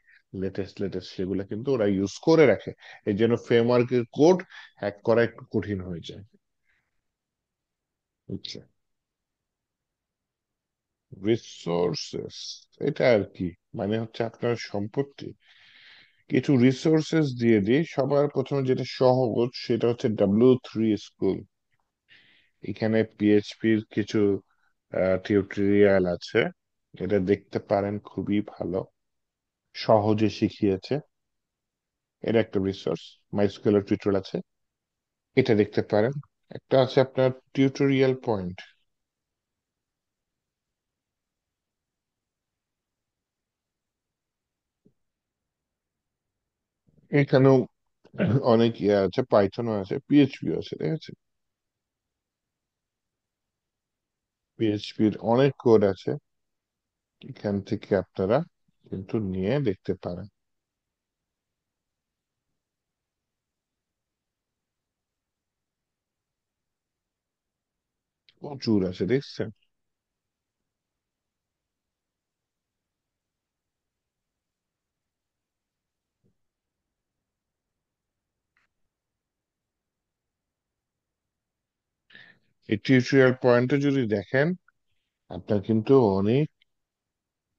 লেটেস্ট লেটেস্ট সেগুলো কিন্তু ওরা ইউজ করে রাখে। এই জন্য ফ্রেমওয়ার্কের কোড হ্যাক করা একটু কঠিন হয়ে যায়। বুঝছে? রিসোর্সেস, এটা আর কি, মানে হচ্ছে আপনার সম্পত্তি। কিছু রিসোর্সেস দিয়ে দিই। সবার প্রথমে যেটা সহজ সেটা হচ্ছে W3 School। এখানে পিএইচপির কিছু টিউটোরিয়াল আছে, এটা দেখতে পারেন, খুবই ভালো, সহজে শিখিয়েছে। এটা একটা রিসোর্স। মাইস্কুয়েলের টিউটোরিয়াল আছে, এটা দেখতে পারেন। একটা আছে আপনার টিউটোরিয়াল পয়েন্ট, এখানেও অনেক ইয়ে আছে, পাইথনও আছে, পিএইচপিও আছে, ঠিক আছে। পিএইচপির অনেক কোড আছে, এখান থেকে আপনারা কিন্তু নিয়ে দেখতে পারেন। প্রচুর আছে, দেখছেন। এই টিউটোরিয়াল পয়েন্টে যদি দেখেন, আপনার কিন্তু অনেক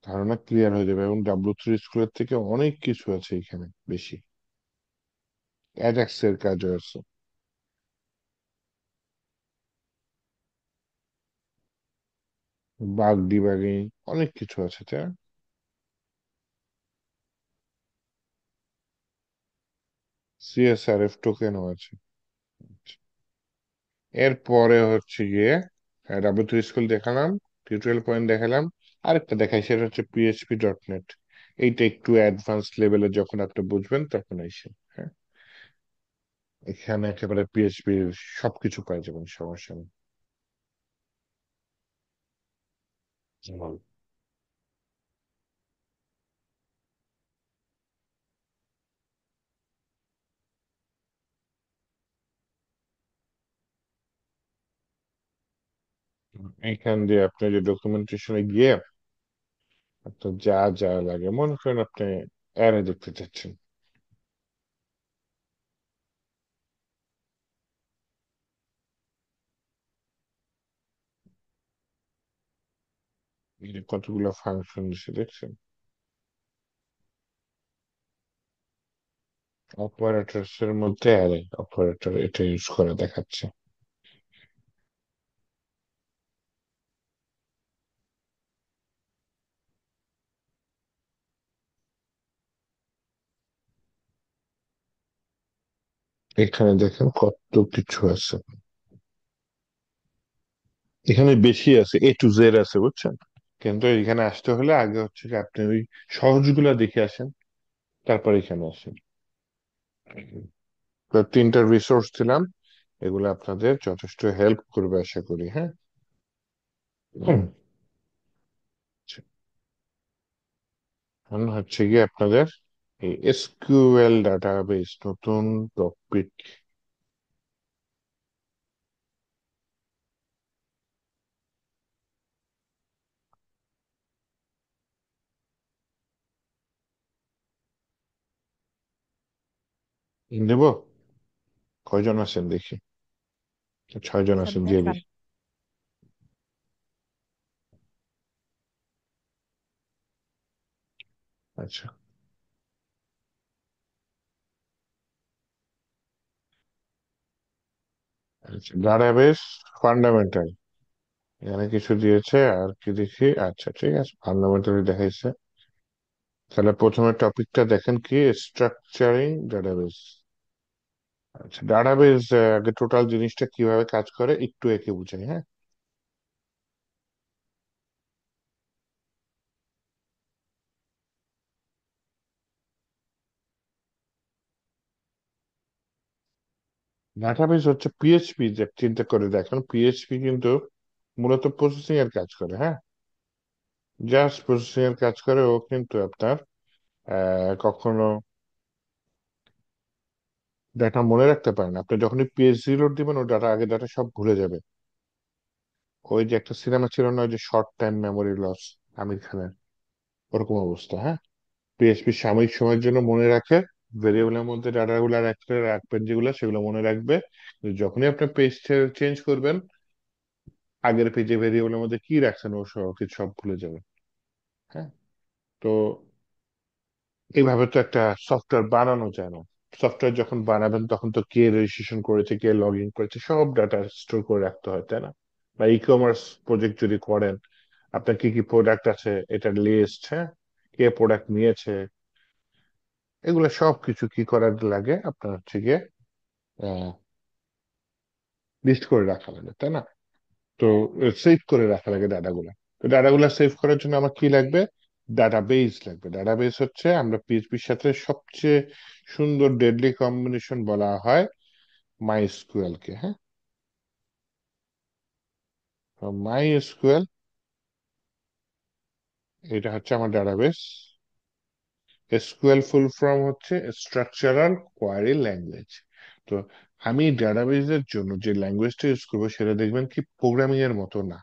ধারণা ক্লিয়ার হয়ে যাবে, এবং W3 স্কুলের থেকে অনেক কিছু আছে এখানে বেশি। অ্যাজাক্স এর কাজও আছে, বাগ ডিবাগিং, অনেক কিছু আছে, তাই না? সিএসআরএফ টোকেনও আছে। এরপরে হচ্ছে গিয়ে W3 স্কুল দেখালাম, টিউটোরিয়াল পয়েন্ট দেখালাম, আরেকটা দেখাই, সেটা হচ্ছে PHP.NET। এইটা একটু অ্যাডভান্স লেভেলে যখন আপনি বুঝবেন তখন এসে, হ্যাঁ, এখানে একেবারে পিএইচপির সবকিছু পাই যাবেন, সমস্যা নেই। হুম। এখান দিয়ে আপনি যে ডকুমেন্টেশনে গিয়ে আপনার যা যা লাগে, মনে করেন আপনি অ্যারে দেখতে চাচ্ছেন, এই যে কতগুলো ফাংশন দিছে দেখছেন। অপারেটরস এর মধ্যে অ্যারে অপারেটর, এটা ইউজ করে দেখাচ্ছে। এখানে দেখেন কত কিছু আছে, এখানে বেশি আছে, A to Z আছে, বুঝছেন। কিন্তু এখানে আসতে হলে আগে হচ্ছে কি আপনি ওই সহজগুলা দেখে আসেন, তারপর এখানে আসেন। তো তিনটা রিসোর্স দিলাম, এগুলো আপনাদের যথেষ্ট হেল্প করবে আশা করি, হ্যাঁ। হুম। আচ্ছা, এখন হচ্ছে গিয়ে আপনাদের এই এসকিউএল ডাটাবেস নতুন টপিক, দেব? কয়জন আছেন দেখি? 6 জন আচ্ছা আছেন, দিয়ে দেখান। দিই। আচ্ছা। আচ্ছা, ডাটাবেস ফান্ডামেন্টাল, এখানে কিছু দিয়েছে, আর কি দেখি? আচ্ছা ঠিক আছে, ফান্ডামেন্টালি দেখাইছে। তাহলে প্রথমে টপিকটা দেখেন কি, স্ট্রাকচারিং ডাটাবেস। আচ্ছা, ডাটাবেস আগে টোটাল জিনিসটা কিভাবে কাজ করে একটু একে বুঝাই, হ্যাঁ। ডাটাবেস হচ্ছে পিএইচপি, যে চিন্তা করে দেখেন, পিএইচপি কিন্তু মূলত প্রসেসিং এর কাজ করে, হ্যাঁ। জাস্ট প্রসেসিং এর কাজ করে, ও কিন্তু আপনার কখনো ডাটা মনে রাখতে পারে না। আপনি যখনই পিএইচডি লোড দিবেন, ও ডাটা, আগে ডাটা সব ভুলে যাবে। ওই যে একটা সিনেমা ছিল না, ওই যে শর্ট টাইম মেমোরি লস, আমির খানের, ওরকম অবস্থা, হ্যাঁ। পিএইচপি সাময়িক সময়ের জন্য মনে রাখে, ভেরিয়েবলের মধ্যে ডাটা গুলা রাখবেন যেগুলো, সেগুলো মনে রাখবে। কিন্তু যখনই আপনি পেজ চেঞ্জ করবেন, আগের পেজে ভেরিয়েবলের মধ্যে কি রাখছেন ও সব কিছু সব ভুলে যাবে, হ্যাঁ। তো এইভাবে তো একটা সফটওয়্যার বানানো যায় না। সফটওয়্যার যখন বানাবেন, তখন তো কে রেজিস্ট্রেশন করেছে, কে লগ ইন করেছে, সব ডাটা স্টোর করে রাখতে হয়, তাই না? বা ই কমার্স প্রজেক্ট যদি করেন, আপনার কি কি প্রোডাক্ট আছে, এটার লিস্ট, হ্যাঁ, কে প্রোডাক্ট নিয়েছে, এগুলো সব কিছু কি করার লাগে, আপনার হচ্ছে গিয়ে লিস্ট করে রাখা লাগে, তাই না? তো সেভ করে রাখা লাগে ডাটাগুলা। তো ডাটাগুলা সেভ করার জন্য আমার কি লাগবে? ডাটাবেস লাগবে। ডাটাবেস হচ্ছে, আমরা পিএইচপির সাথে সবচেয়ে সুন্দর ডেডলি কম্বিনেশন বলা হয় মাই এসকিউএল কে, হ্যাঁ। মাই এসকিউএল, এটা হচ্ছে আমার ডাটাবেস। এসকিউএল ফুল ফর্ম হচ্ছে স্ট্রাকচারাল কোয়ারি ল্যাঙ্গুয়েজ। তো আমি ডাটাবেসের জন্য যে ল্যাঙ্গুয়েজটা ইউজ করবো, সেটা দেখবেন কি প্রোগ্রামিং এর মতো না।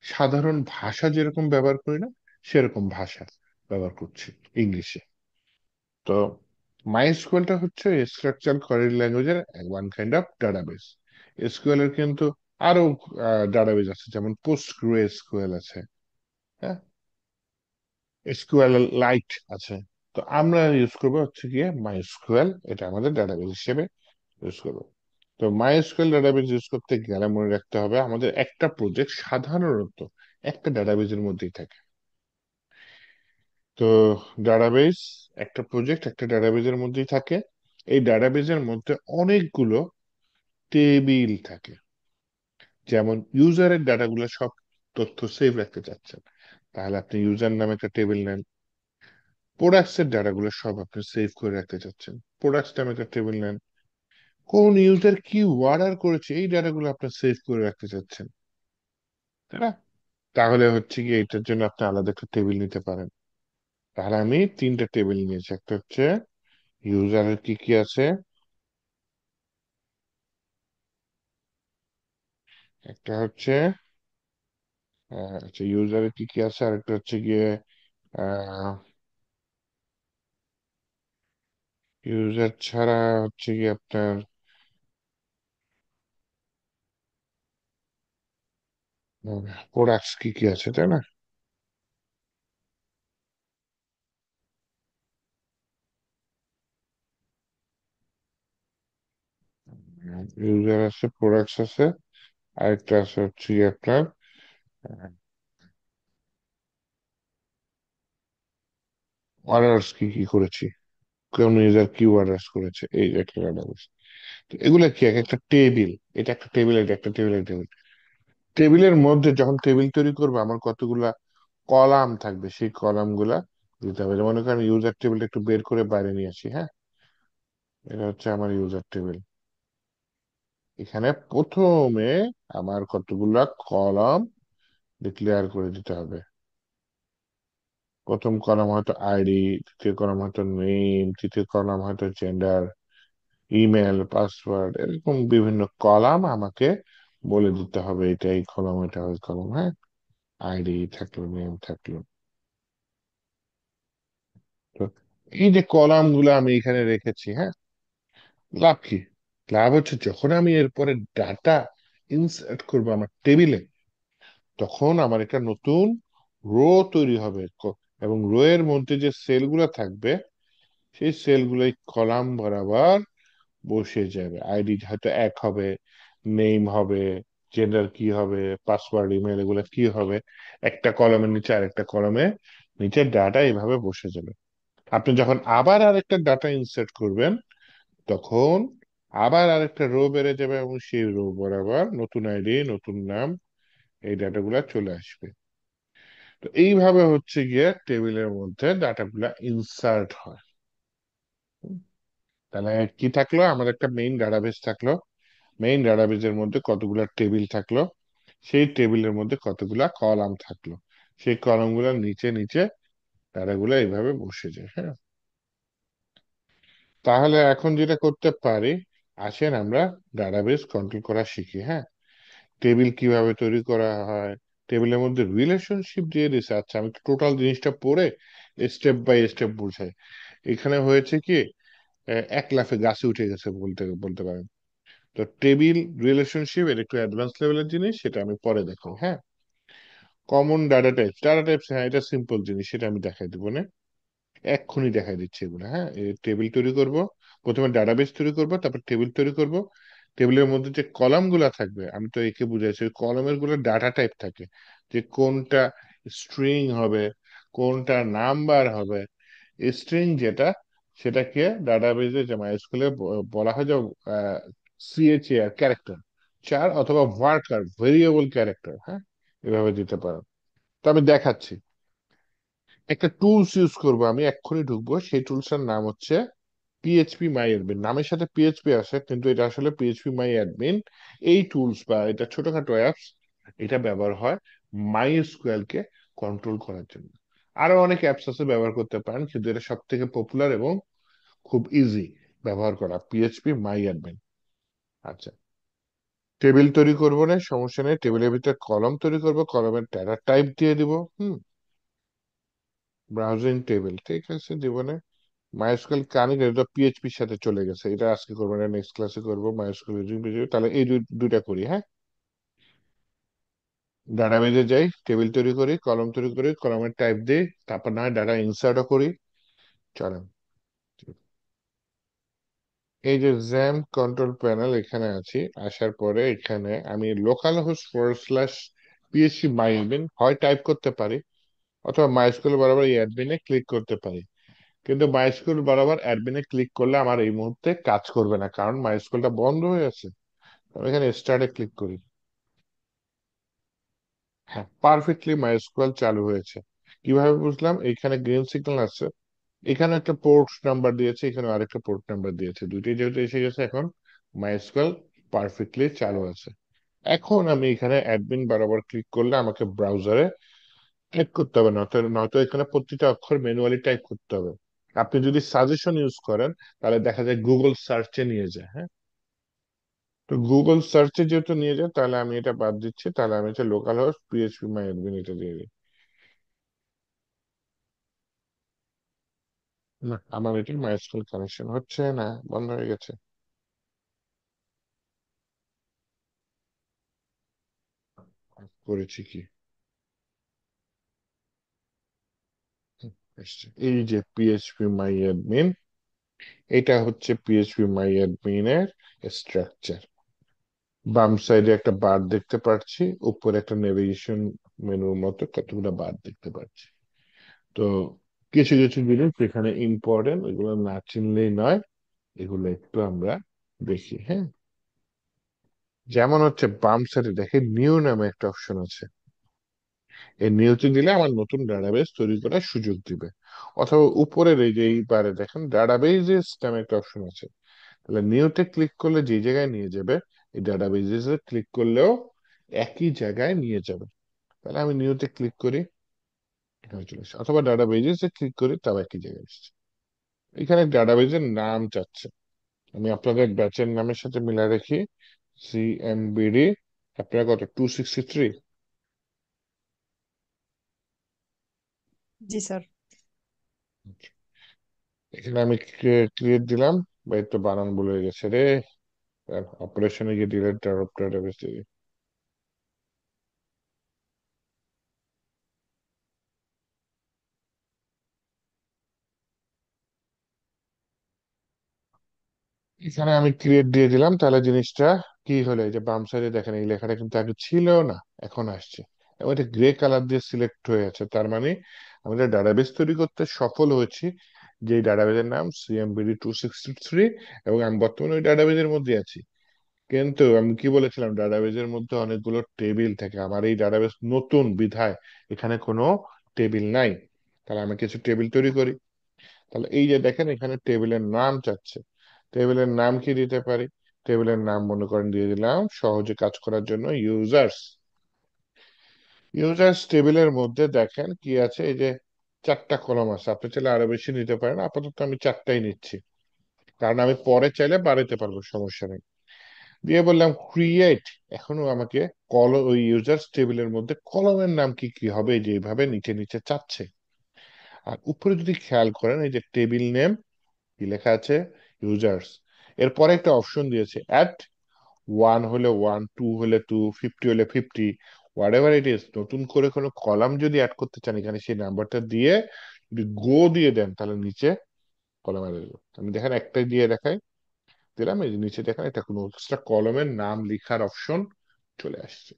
সাধারণ ভাষা যেরকম ব্যবহার করি না, সেরকম ভাষা ব্যবহার করছি, ইংলিশে। তো মাইস্কুয়েলটা হচ্ছে স্ট্রাকচার কোয়ারি ল্যাঙ্গুয়েজের one kind of database. SQL এর কিন্তু আরো ডাটাবেস আছে, যেমন পোস্টগ্রে এসকিউএল আছে, হ্যাঁ, এসকিউএল লাইট আছে। তো আমরা ইউজ করবো হচ্ছে গিয়ে মাইস্কুয়েল, এটা আমাদের ডাটাবেস হিসেবে ইউজ করবো। তো মাইস্কুয়েল ডাটাবেস ইউজ করতে গেলে মনে রাখতে হবে, আমাদের একটা প্রজেক্ট সাধারণত একটা ডাটাবেসের মধ্যেই থাকে। তো ডাটাবেস, একটা প্রজেক্ট একটা ডাটাবেজের মধ্যেই থাকে। এই ডাটাবেজের মধ্যে অনেকগুলো টেবিল থাকে। যেমন ইউজারের ডাটাগুলো সব তথ্য সেভ রাখতে চাচ্ছেন, তাহলে আপনি ইউজার নামে একটা টেবিল নেন। প্রোডাক্টস এর ডাটাগুলো সব আপনি সেভ করে রাখতে চাচ্ছেন, প্রোডাক্টস নামে একটা টেবিল নেন। কোন ইউজার কি অর্ডার করেছে, এই ডাটাগুলো আপনি সেভ করে রাখতে চাচ্ছেন, তাই না? তাহলে হচ্ছে কি, এটার জন্য আপনি আলাদা একটা টেবিল নিতে পারেন। তাহলে আমি তিনটা টেবিল নিয়েছি, একটা হচ্ছে ইউজারের কি কি আছে, একটা হচ্ছে আচ্ছা ইউজারের কি কি আছে, আরেকটা হচ্ছে গিয়ে ইউজার ছাড়া হচ্ছে গিয়ে আপনার প্রোডাক্টস কি কি আছে, তাই না? ইউজার আছে, প্রোডাক্টস আছে, আরেকটা আছে হচ্ছে গিয়ে আপনার অর্ডার্স কি কি করেছি, কোন ইউজার কি অর্ডার্স করেছে, এই একটা ডাটাবেস। তো এগুলা কি, এক একটা টেবিল, এটা একটা টেবিল, এটা একটা টেবিল, একটা টেবিল। টেবিলের মধ্যে যখন টেবিল তৈরি করবো, আমার কতগুলা কলাম থাকবে, সেই কলাম গুলা দিতে হবে। যেমন মনে করেন ইউজার টেবিলটা একটু বের করে বাইরে নিয়ে আসি, হ্যাঁ। এটা হচ্ছে আমার ইউজার টেবিল। এখানে প্রথমে আমার কতগুলা কলাম ডিক্লেয়ার করে দিতে হবে। প্রথম কলাম হয়তো আইডি, দ্বিতীয় কলাম হয়তো নেম, তৃতীয় কলাম হয়তো জেন্ডার, ইমেল, পাসওয়ার্ড, এরকম বিভিন্ন কলাম আমাকে বলে দিতে হবে, এটা এই কলাম, এটা ওই কলাম, হ্যাঁ। আইডি থাকলো, নেম থাকলো। তো এই যে কলাম গুলো আমি এখানে রেখেছি, হ্যাঁ, লাভ কি? লাভ হচ্ছে যখন আমি এরপরে ডাটা ইনসার্ট করবো আমার টেবিলে, তখন আমার একটা নতুন রো তৈরি হবে, এবং রো এর মধ্যে যে সেলগুলো থাকবে সেই সেলগুলো কলাম বরাবর বসে যাবে। আইডি হয়তো এক হবে, নেম হবে, জেন্ডার কি হবে, পাসওয়ার্ড, ইমেল, এগুলো কি হবে, একটা কলমের নিচে আরেকটা কলমে নিচে ডাটা এভাবে বসে যাবে। আপনি যখন আবার আরেকটা ডাটা ইনসার্ট করবেন, তখন আবার আরেকটা রো বেড়ে যাবে এবং সেই রো বরাবর নতুন আইডি, নতুন নাম, এই ডাটাগুলা চলে আসবে। তো এইভাবে হচ্ছে গিয়ে টেবিলের মধ্যে ডাটাগুলা ইনসার্ট হয়। তাহলে কি থাকলো, আমার একটা মেইন ডাটাবেস থাকলো, মেইন ডাটাবেসের মধ্যে কতগুলা টেবিল থাকলো, সেই টেবিলের মধ্যে কতগুলা কলাম থাকলো, সেই কলামগুলোর নিচে নিচে ডাটাগুলো এইভাবে বসে যায়। হ্যাঁ, তাহলে এখন যেটা করতে পারি, আসেন আমরা ডাটাবেস কন্ট্রোল করা শিখি। হ্যাঁ, টেবিল কিভাবে তৈরি করা হয়, টেবিলের মধ্যে রিলেশনশিপ দিয়ে দিছে। আচ্ছা, আমি টোটাল জিনিসটা পড়ে স্টেপ বাই স্টেপ বুঝাই। এখানে হয়েছে কি, এক লাফে গাছে উঠে গেছে বলতে বলতে পারেন। তো টেবিল রিলেশনশিপ এর একটু অ্যাডভান্স লেভেলের জিনিস, সেটা আমি পরে দেখো। হ্যাঁ, কমন ডাটা টাইপস, হ্যাঁ এটা সিম্পল জিনিস, সেটা আমি দেখাই দিব না, এক্ষুনি দেখাই দিচ্ছি এগুলো। হ্যাঁ, টেবিল তৈরি করব, প্রথমে ডাটাবেস তৈরি করব, তারপর টেবিল তৈরি করব। টেবিলের মধ্যে যে কলাম গুলা থাকবে, আমি তো একে বুঝাইছি, ওই কলামের গুলো ডাটা টাইপ থাকে, যে কোনটা স্ট্রিং হবে, কোনটা নাম্বার হবে। স্ট্রিং যেটা, সেটাকে ডাটাবেজে যে মাইস্কুলে বলা হয় যে সিএচএআর, ক্যারেক্টার, চার, অথবা ওয়ার্কার, ভেরিয়েবল ক্যারেক্টার। হ্যাঁ, এভাবে দিতে পারো। তো আমি দেখাচ্ছি, একটা টুলস ইউজ করব, আমি এক্ষুনি ঢুকবো, সেই টুলসটার নাম হচ্ছে পিএইচপি মাই অ্যাডমিন। নামের সাথে পিএইচপি আসে, কিন্তু এটা আসলে পিএইচপি মাই অ্যাডমিন। এই টুলস বা এটা ছোটখাটো অ্যাপস, এটা ব্যবহার হয় মাই এসকিউএল কে কন্ট্রোল করার জন্য। আরো অনেক অ্যাপস আছে, ব্যবহার করতে পারেন, কিন্তু এটা সব থেকে পপুলার এবং খুব ইজি ব্যবহার করা, পিএইচপি মাই অ্যাডমিন। আচ্ছা, টেবিল তৈরি করবো না, সমস্যা নেই, টেবিলের ভিতরে কলম তৈরি করবো, কলমের ডেটা টাইপ দিয়ে দিব। হুম, ব্রাউজিং টেবিল, ঠিক আছে, দিব না। মাইস্কুয়েল কানেক্ট, এটা পিএইচপি এর সাথে চলে গেছে, এটা আজকে করবো না, নেক্সট ক্লাসে করবো। মাইস্কুয়েল ইউজিং PHP, তাহলে এই দুইটা করি। হ্যাঁ, ডাটাবেজে যাই, টেবিল তৈরি করি, কলম তৈরি করি, কলমের টাইপ দিই, তারপর না হয় ডাটা ইনসার্টও করি। চলেন, এই যে জ্যাম কন্ট্রোল প্যানেল, এখানে আছি। আসার পরে এখানে আমি লোকাল হোস্ট /PHP মাই অ্যাডমিন হয় টাইপ করতে পারি, অথবা মাইস্কুয়েল বরাবর এই অ্যাডমিনে ক্লিক করতে পারি। কিন্তু মাইস্কুয়েল বরাবর অ্যাডমিনে ক্লিক করলে আমার এই মুহূর্তে কাজ করবে না, কারণ মাইস্কুয়েলটা বন্ধ হয়ে আছে। আমি এখানে স্টার্টে ক্লিক করি। হ্যাঁ, পারফেক্টলি মাইস্কুয়েল চালু হয়েছে। কিভাবে বুঝলাম? এখানে গ্রিন সিগন্যাল আছে, এখানে একটা পোর্ট নাম্বার দিয়েছে, এখানে আরেকটা পোর্ট নাম্বার দিয়েছে, দুইটাই যেহেতু এসে গেছে, এখন মাইস্কুয়েল পারফেক্টলি চালু আছে। এখন আমি এখানে অ্যাডমিন বরাবর ক্লিক করলে আমাকে ব্রাউজারে টাইপ করতে হবে, নয়তো নয়তো এখানে প্রতিটা অক্ষর ম্যানুয়ালি টাইপ করতে হবে। আপনি যদি সাজেশন ইউজ করেন, তাহলে দেখা যায় গুগল সার্চে নিয়ে যায়। হ্যাঁ, তো গুগল সার্চে যেহেতু নিয়ে যায়, তাহলে আমি এটা বাদ দিচ্ছি, তাহলে আমি হচ্ছে লোকাল হোস্ট পিএইচপি মাই অ্যাডমিন এটা দিয়ে দিই। না, আমার এটি মাইস্কুয়েল কানেকশন হচ্ছে না, বন্ধ হয়ে গেছে। করেছি কি, এসছে। এই যে পিএইচপি মাই অ্যাডমিন, এটা হচ্ছে পিএইচপি মাই অ্যাডমিন এর স্ট্রাকচার। বাম সাইডে একটা বার দেখতে পাচ্ছি, উপরে একটা নেভিগেশন মেনুর মতো কতগুলো বার দেখতে পাচ্ছি। তো কিছু কিছু জিনিস এখানে ইম্পর্টেন্ট, এগুলো না চিনলেই নয়, এগুলো একটু আমরা দেখি। হ্যাঁ, যেমন হচ্ছে বাম সাইডে দেখে নিউ নামে একটা অপশন আছে, এই নিউতে দিলে আমার নতুন ডাটাবেস তৈরি করার সুযোগ দিবে। অথবা উপরের এই যে এই বারে দেখেন ডাটাবেজেস নামে একটা অপশন আছে, তাহলে নিউতে ক্লিক করলে যে জায়গায় নিয়ে যাবে, এই ডাটাবেজেস এ ক্লিক করলেও একই জায়গায় নিয়ে যাবে। তাহলে আমি নিউতে ক্লিক করি, এখানে চলে আসে, অথবা ডাটাবেজেস এ ক্লিক করি, তাও একই জায়গায় আসছে। এখানে ডাটাবেজের নাম চাচ্ছে, আমি আপনাদের ব্যাচের নামের সাথে মিলাই রাখি, CMBD। আপনার কত, 263? জি স্যার। এখানে আমি ক্রিয়েট দিলাম, বা একটু বানান ভুলে গেছে রে। অপারেশনে গিয়ে ডিলেট ডাটাবেস দিয়ে দিই। এখানে আমি ক্রিয়েট দিয়ে দিলাম, তাহলে জিনিসটা কি হলো, এই যে বাম সাইডে দেখেন এই লেখাটা কিন্তু আগে ছিল না, এখন আসছে। এবং এটা গ্রে কালার দিয়ে সিলেক্ট হয়ে আছে, তার মানে আমাদের ডাটাবেস তৈরি করতে সফল হয়েছি। যে ডাটাবেসের নাম CMBD 263, এবং আমি বর্তমানে ওই ডাটাবেসের মধ্যে আছি। কিন্তু আমি কি বলেছিলাম, ডাটাবেজের মধ্যে অনেকগুলো টেবিল থাকে, আমার এই ডাটাবেস নতুন বিধায় এখানে কোনো টেবিল নাই। তাহলে আমি কিছু টেবিল তৈরি করি। তাহলে এই যে দেখেন এখানে টেবিলের নাম চাচ্ছে। টেবিলের নাম কি দিতে পারি? টেবিলের নাম মনে করেন দিয়ে দিলাম সহজে কাজ করার জন্য ইউজার্স। ইউজার্স টেবিলের মধ্যে দেখেন কি আছে, এই যে চারটা কলম আছে। আপনি চাইলে আরো বেশি নিতে পারেন, আপাতত আমি চারটাই নিচ্ছি, কারণ আমি পরে চাইলে বাড়াতে পারবো, সমস্যা নেই। দিয়ে বললাম ক্রিয়েট। এখনো আমাকে ওই ইউজার্স টেবিলের মধ্যে কলমের নাম কি কি হবে যে এইভাবে নিচে নিচে চাচ্ছে। আর উপরে যদি খেয়াল করেন, এই যে টেবিল নেম কি লেখা আছে, ইউজার্স। এরপরে একটা অপশন দিয়েছে অ্যাড। 1 হলে 1, 2 হলে 2, 50 হলে 50, হোয়াট এভার ইট ইজ। নতুন করে কোনো কলাম যদি অ্যাড করতে চান এখানে সেই নাম্বারটা দিয়ে যদি গো দিয়ে দেন, তাহলে নিচে কলাম অ্যাড হয়ে যাবে। আমি দেখেন একটাই দিয়ে দেখাই, দিলাম, এই যে নিচে দেখেন এটা কোনো এক্সট্রা কলমের নাম লেখার অপশন চলে আসছে।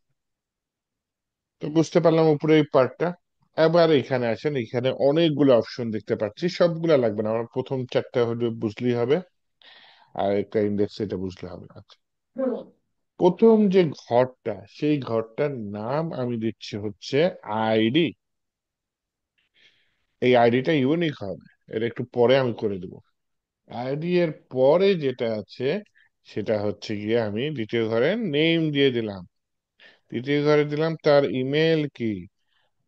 তো বুঝতে পারলাম উপরে এই পার্টটা। এবার এখানে আসেন, এখানে অনেকগুলো অপশন দেখতে পাচ্ছি, সবগুলা লাগবে না, আমার প্রথম চারটা হলে বুঝলেই হবে, আর একটা ইন্ডেক্স এটা বুঝলে হবে। আচ্ছা, প্রথম যে ঘরটা, সেই ঘরটার নাম আমি দিচ্ছি হচ্ছে আইডি। এই আইডিটা ইউনিক হবে, এটা একটু পরে আমি করে দেবো। আইডি এর পরে যেটা আছে সেটা হচ্ছে গিয়ে আমি দ্বিতীয় ঘরে নেম দিয়ে দিলাম। তৃতীয় ঘরে দিলাম তার ইমেল কি।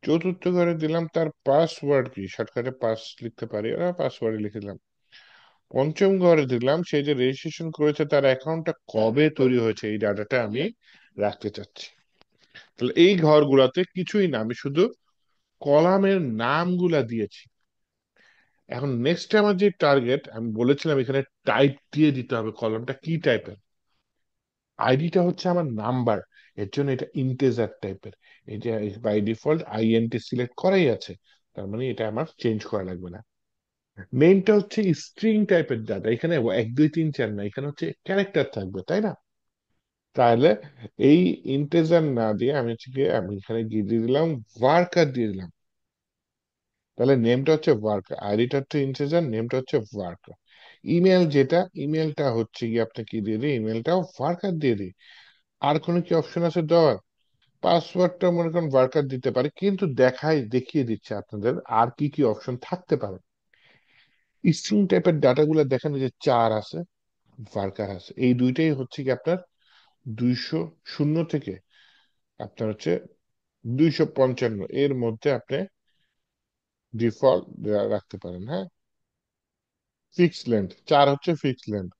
চতুর্থ ঘরে দিলাম তার পাসওয়ার্ড কি, শর্টকাটে পাস লিখতে পারি, ওরা পাসওয়ার্ড লিখে দিলাম। পঞ্চম ঘরে দিলাম সে যে রেজিস্ট্রেশন করেছে তার অ্যাকাউন্টটা কবে তৈরি হয়েছে, এই ডাটাটা আমি রাখতে চাচ্ছি। তাহলে এই ঘরগুলাতে কিছুই না, আমি শুধু কলামের নামগুলা দিয়েছি। এখন নেক্সট আমার যে টার্গেট, আমি বলেছিলাম এখানে টাইপ দিয়ে দিতে হবে, কলামটা কি টাইপের। আইডিটা হচ্ছে আমার নাম্বার, এর জন্য এটা ইন্টেজার টাইপের। এটা বাই ডিফল্ট INT সিলেক্ট করাই আছে, তার মানে এটা আমার চেঞ্জ করা লাগবে না। নেমটা হচ্ছে স্ট্রিং টাইপের ডাটা, এখানে 1 2 3 4 না, এখানে হচ্ছে ক্যারেক্টার থাকবে, তাই না? তাহলে এই ইন্টেজার না দিয়ে আমি হচ্ছে গিয়ে আমি এখানে গিয়ে দিয়ে দিলাম ওয়ার্কার দিয়ে দিলাম। তাহলে নেমটা হচ্ছে ওয়ার্কার, আইডিটা হচ্ছে ইন্টেজার, নেমটা হচ্ছে ওয়ার্কার। ইমেল যেটা, ইমেলটা হচ্ছে গিয়ে আপনি কি দিয়ে দিই, ইমেলটাও ওয়ার্কার দিয়ে দিই। আর কোনো কি অপশন আছে দেওয়ার? পাসওয়ার্ডটা মনে করেন ওয়ার্কার দিতে পারে, কিন্তু দেখিয়ে দিচ্ছে আপনাদের আর কি কি অপশন থাকতে পারে। স্ট্রিং টাইপের ডাটাগুলো দেখেন, এই যে 4 আছে, ওয়ার্কার আছে, এই দুইটাই হচ্ছে কি আপনার 200 শূন্য থেকে আপনার হচ্ছে 255 এর মধ্যে আপনি ডিফল্ট রাখতে পারেন, হ্যাঁ। ফিক্স লেন্থ 4 হচ্ছে ফিক্স লেন্থ।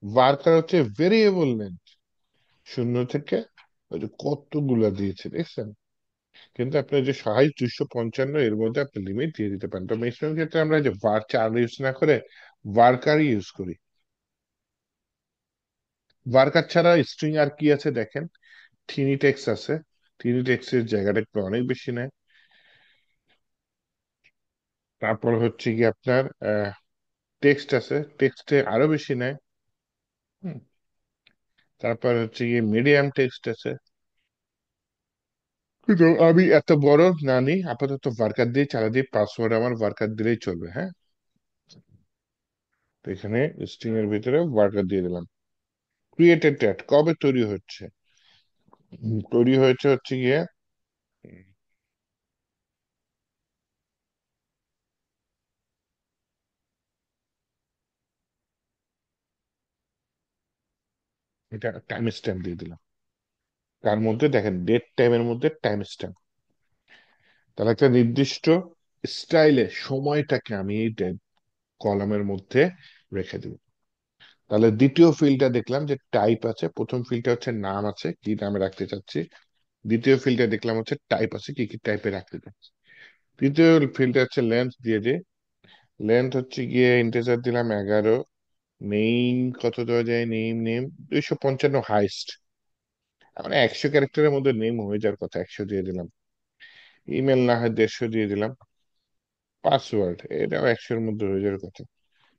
ওয়ার্কার হচ্ছে ভেরিয়েবল লেন্থ, শূন্য থেকে ওই যে কতগুলা দিয়েছে দেখছেন। কিন্তু আপনি যে 255 এর মধ্যে আপনি লিমিট দিয়ে দিতে পারেন। তো ম্যাক্সিমাম ক্ষেত্রে আমরা যে var 4 ইউজ না করে ওয়ার্কার ইউজ করি। ওয়ার্কার ছাড়া স্ট্রিং আর কি আছে দেখেন, থিনি টেক্স আছে, থিনি টেক্সের জায়গাটা একটু অনেক বেশি নেয়। তারপর হচ্ছে কি আপনার টেক্সট আছে, টেক্সটে আরো বেশি নেয়। হুম। তারপর হচ্ছে কি মিডিয়াম টেক্সট আছে। কিন্তু আমি এত বড় না নিই, আপাতত ওয়ার্কার দিয়ে চালা দিই, পাসওয়ার্ড আমার ওয়ার্কার দিলেই চলবে, হ্যাঁ। তো এখানে স্ট্রিং এর ভিতরে ওয়ার্কার দিয়ে দিলাম। ক্রিয়েটেড ডেট কবে তৈরি হচ্ছে, তৈরি হয়েছে হচ্ছে গিয়ে এটা টাইম স্ট্যাম্প দিয়ে দিলাম। তার মধ্যে দেখেন ডেট টাইমের মধ্যে টাইম স্ট্যাম্প, তাহলে একটা নির্দিষ্ট স্টাইলে সময়টাকে আমি এই কলামের মধ্যে রেখে দিব। তাহলে দ্বিতীয় ফিল্ডটা দেখলাম যে টাইপ আছে, প্রথম ফিল্ডটা হচ্ছে নাম আছে কি নামে রাখতে চাচ্ছি, দ্বিতীয় ফিল্ডে দেখলাম হচ্ছে টাইপ আছে কি কি টাইপে রাখতে চাচ্ছি, তৃতীয় ফিল্ডে হচ্ছে লেন্থ দিয়ে যে লেন্থ হচ্ছে গিয়ে ইন্টিজার দিলাম 11, নেম কত দেওয়া যায়? Name name 255 highest. মানে 100 ক্যারেক্টারের মধ্যে নেম হয়ে যাওয়ার কথা, 100 দিয়ে দিলাম। ইমেল না হয় 150 দিয়ে দিলাম। পাসওয়ার্ড এটাও 100-এর মধ্যে হয়ে যাওয়ার কথা।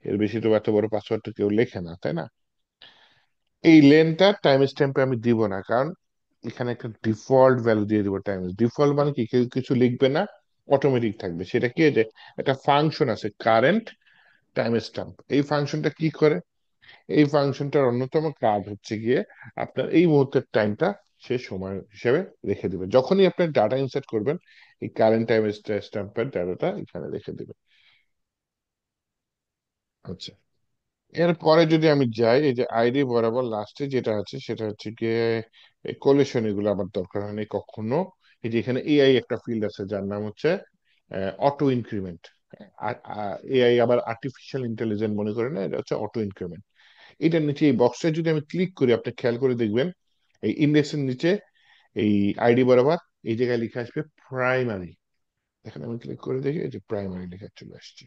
এর বেশি তো এত বড় পাসওয়ার্ড তো কেউ লেখে না, তাই না? এই লেনটা টাইম স্ট্যাম্পে আমি দিব না, কারণ এখানে একটা ডিফল্ট ভ্যালু দিয়ে দিব টাইম। ডিফল্ট মানে কি, কেউ কিছু লিখবে না, অটোমেটিক থাকবে। সেটা কি, যে একটা ফাংশন আছে কারেন্ট টাইম স্ট্যাম্প। এই ফাংশনটা কি করে? এই ফাংশনটার অন্যতম কাজ হচ্ছে গিয়ে আপনার এই মুহূর্তের টাইমটা সে সময় হিসেবে রেখে দিবে। যখনই আপনি ডাটা ইনসার্ট করবেন, এই কারেন্ট টাইম স্ট্যাম্পের ডাটাটা এখানে রেখে দিবে। আচ্ছা, এরপরে যদি আমি যাই, এই যে আইডি বরাবর লাস্টে যেটা আছে সেটা হচ্ছে গিয়ে কোলেশন, এগুলো আমার দরকার হয় না কখনো। এই যে এখানে এআই একটা ফিল্ড আছে যার নাম হচ্ছে অটো ইনক্রিমেন্ট। এআই আবার আর্টিফিশিয়াল ইন্টেলিজেন্স মনে করে না, এটা হচ্ছে অটো ইনক্রিমেন্ট। এটার নিচে এই বক্সে যদি আমি ক্লিক করি, আপনি খেয়াল করে দেখবেন এই ইন্ডেক্সের নিচে এই আইডি বরাবর এই জায়গায় লিখে আসবে প্রাইমারি। দেখেন, আমি ক্লিক করে দেখি, এই যে প্রাইমারি লেখা চলে আসছে।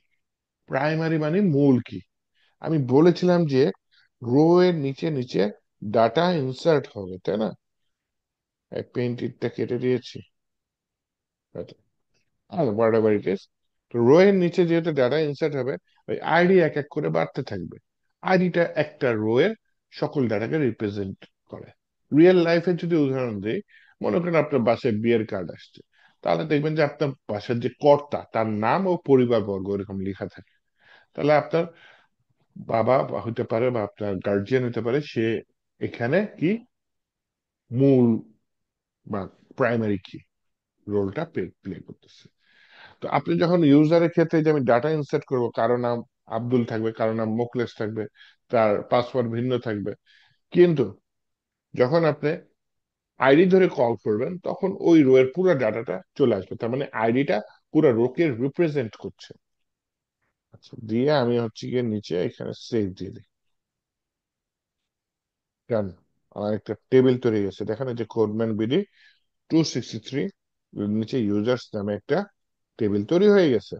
প্রাইমারি মানে মূল কি। আমি বলেছিলাম যে রো এর নিচে নিচে ডাটা ইনসার্ট হবে, তাই না? পেন্টিটা কেটে দিয়েছি। আর হোয়াটএভার ইট ইজ, তো রো এর নিচে যেহেতু ডাটা ইনসার্ট হবে, ওই আইডি এক এক করে বাড়তে থাকবে। আইডিটা একটা রো এর সকল ডাটাকে রিপ্রেজেন্ট করে। রিয়েল লাইফে যদি উদাহরণ দিই, মনে করেন আপনার বাসায় বিয়ের কার্ড আসছে, তাহলে দেখবেন যে আপনার বাসার যে কর্তা তার নাম ও পরিবারবর্গ এরকম লেখা থাকে। তাহলে আপনার বাবা হতে পারে বা আপনার গার্জিয়ান হতে পারে, সে এখানে কি মূল বা প্রাইমারি কি রোলটা প্লে করতেছে। তো আপনি যখন ইউজারের ক্ষেত্রে যে আমি ডাটা ইনসার্ট করব, কারো নাম আব্দুল থাকবে, কারো নাম মোকলেস থাকবে, তার পাসওয়ার্ড ভিন্ন থাকবে, কিন্তু যখন আপনি আইডি ধরে কল করবেন তখন ওই রো এর পুরো ডাটাটা চলে আসবে। তার মানে আইডিটা পুরো রোকে রিপ্রেজেন্ট করছে। আচ্ছা, দিয়ে আমি হচ্ছে গিয়ে নিচে এখানে সেভ দিয়ে দিই। ডান। আমার একটা টেবিল তৈরি হয়ে গেছে, দেখেন এই যে কোডম্যান বিডি 263, নিচে ইউজার্স নামে একটা টেবিল তৈরি হয়ে গেছে।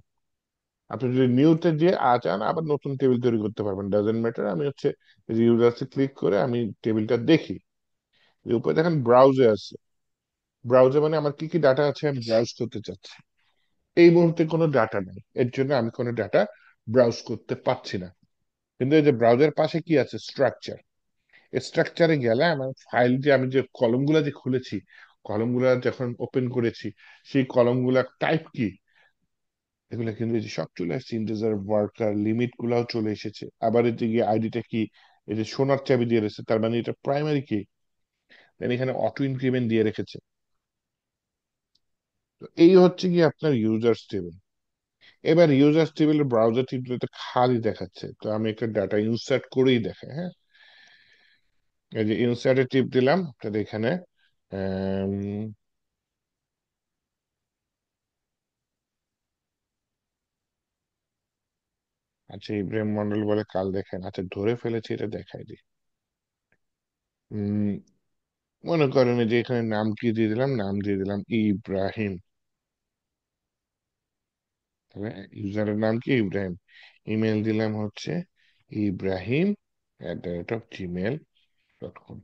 আপনি যদি নিউতে দিয়ে চান, আবার নতুন টেবিল তৈরি করতে পারবেন, ডাজেন্ট ম্যাটার। আমি হচ্ছে ইউজার্সে ক্লিক করে আমি টেবিলটা দেখি। এর উপরে দেখেন ব্রাউজে আছে। ব্রাউজে মানে আমার কি কি ডাটা আছে আমি ব্রাউজ করতে চাচ্ছি। এই মুহূর্তে কোনো ডাটা নেই, এর জন্য আমি কোনো ডাটা ব্রাউজ করতে পারছি না। কিন্তু এই যে ব্রাউজার পাশে কি আছে, স্ট্রাকচার। স্ট্রাকচারে গেলে আমার ফাইল, যে আমি যে কলমগুলা যে খুলেছি, কলমগুলা যখন ওপেন করেছি, সেই কলমগুলা টাইপ কি, এগুলো কিন্তু এই যে সব চলে আসছে। ইন্টিজার, ওয়ার্কার, লিমিট গুলাও চলে এসেছে। আবার এদিকে আইডিটা কি, এই যে সোনার চাবি দিয়ে রেখেছে, তার মানে এটা প্রাইমারি কি। দেন এখানে অটো ইনক্রিমেন্ট দিয়ে রেখেছে। তো এই হচ্ছে কি আপনার ইউজার্স টেবিল। এবার ইউজার্স টেবিলের ব্রাউজার টিপলে তো খালি দেখাচ্ছে, তো আমি একটা ডাটা ইনসার্ট করেই দেখাই, হ্যাঁ। এই যে ইনসার্টে টিপ দিলাম, তাহলে এখানে আম, আচ্ছা, ইব্রাহিম মন্ডল বলে কাল দেখেন, আচ্ছা ধরে ফেলেছি, এটা দেখাই দিই। উম, মনে করেন এই যে এখানে নাম কি দিয়ে দিলাম, নাম দিয়ে দিলাম ইব্রাহিম। তবে ইউজারের নাম কি, ইব্রাহিম। ইমেল দিলাম হচ্ছে ibrahim@gmail.com।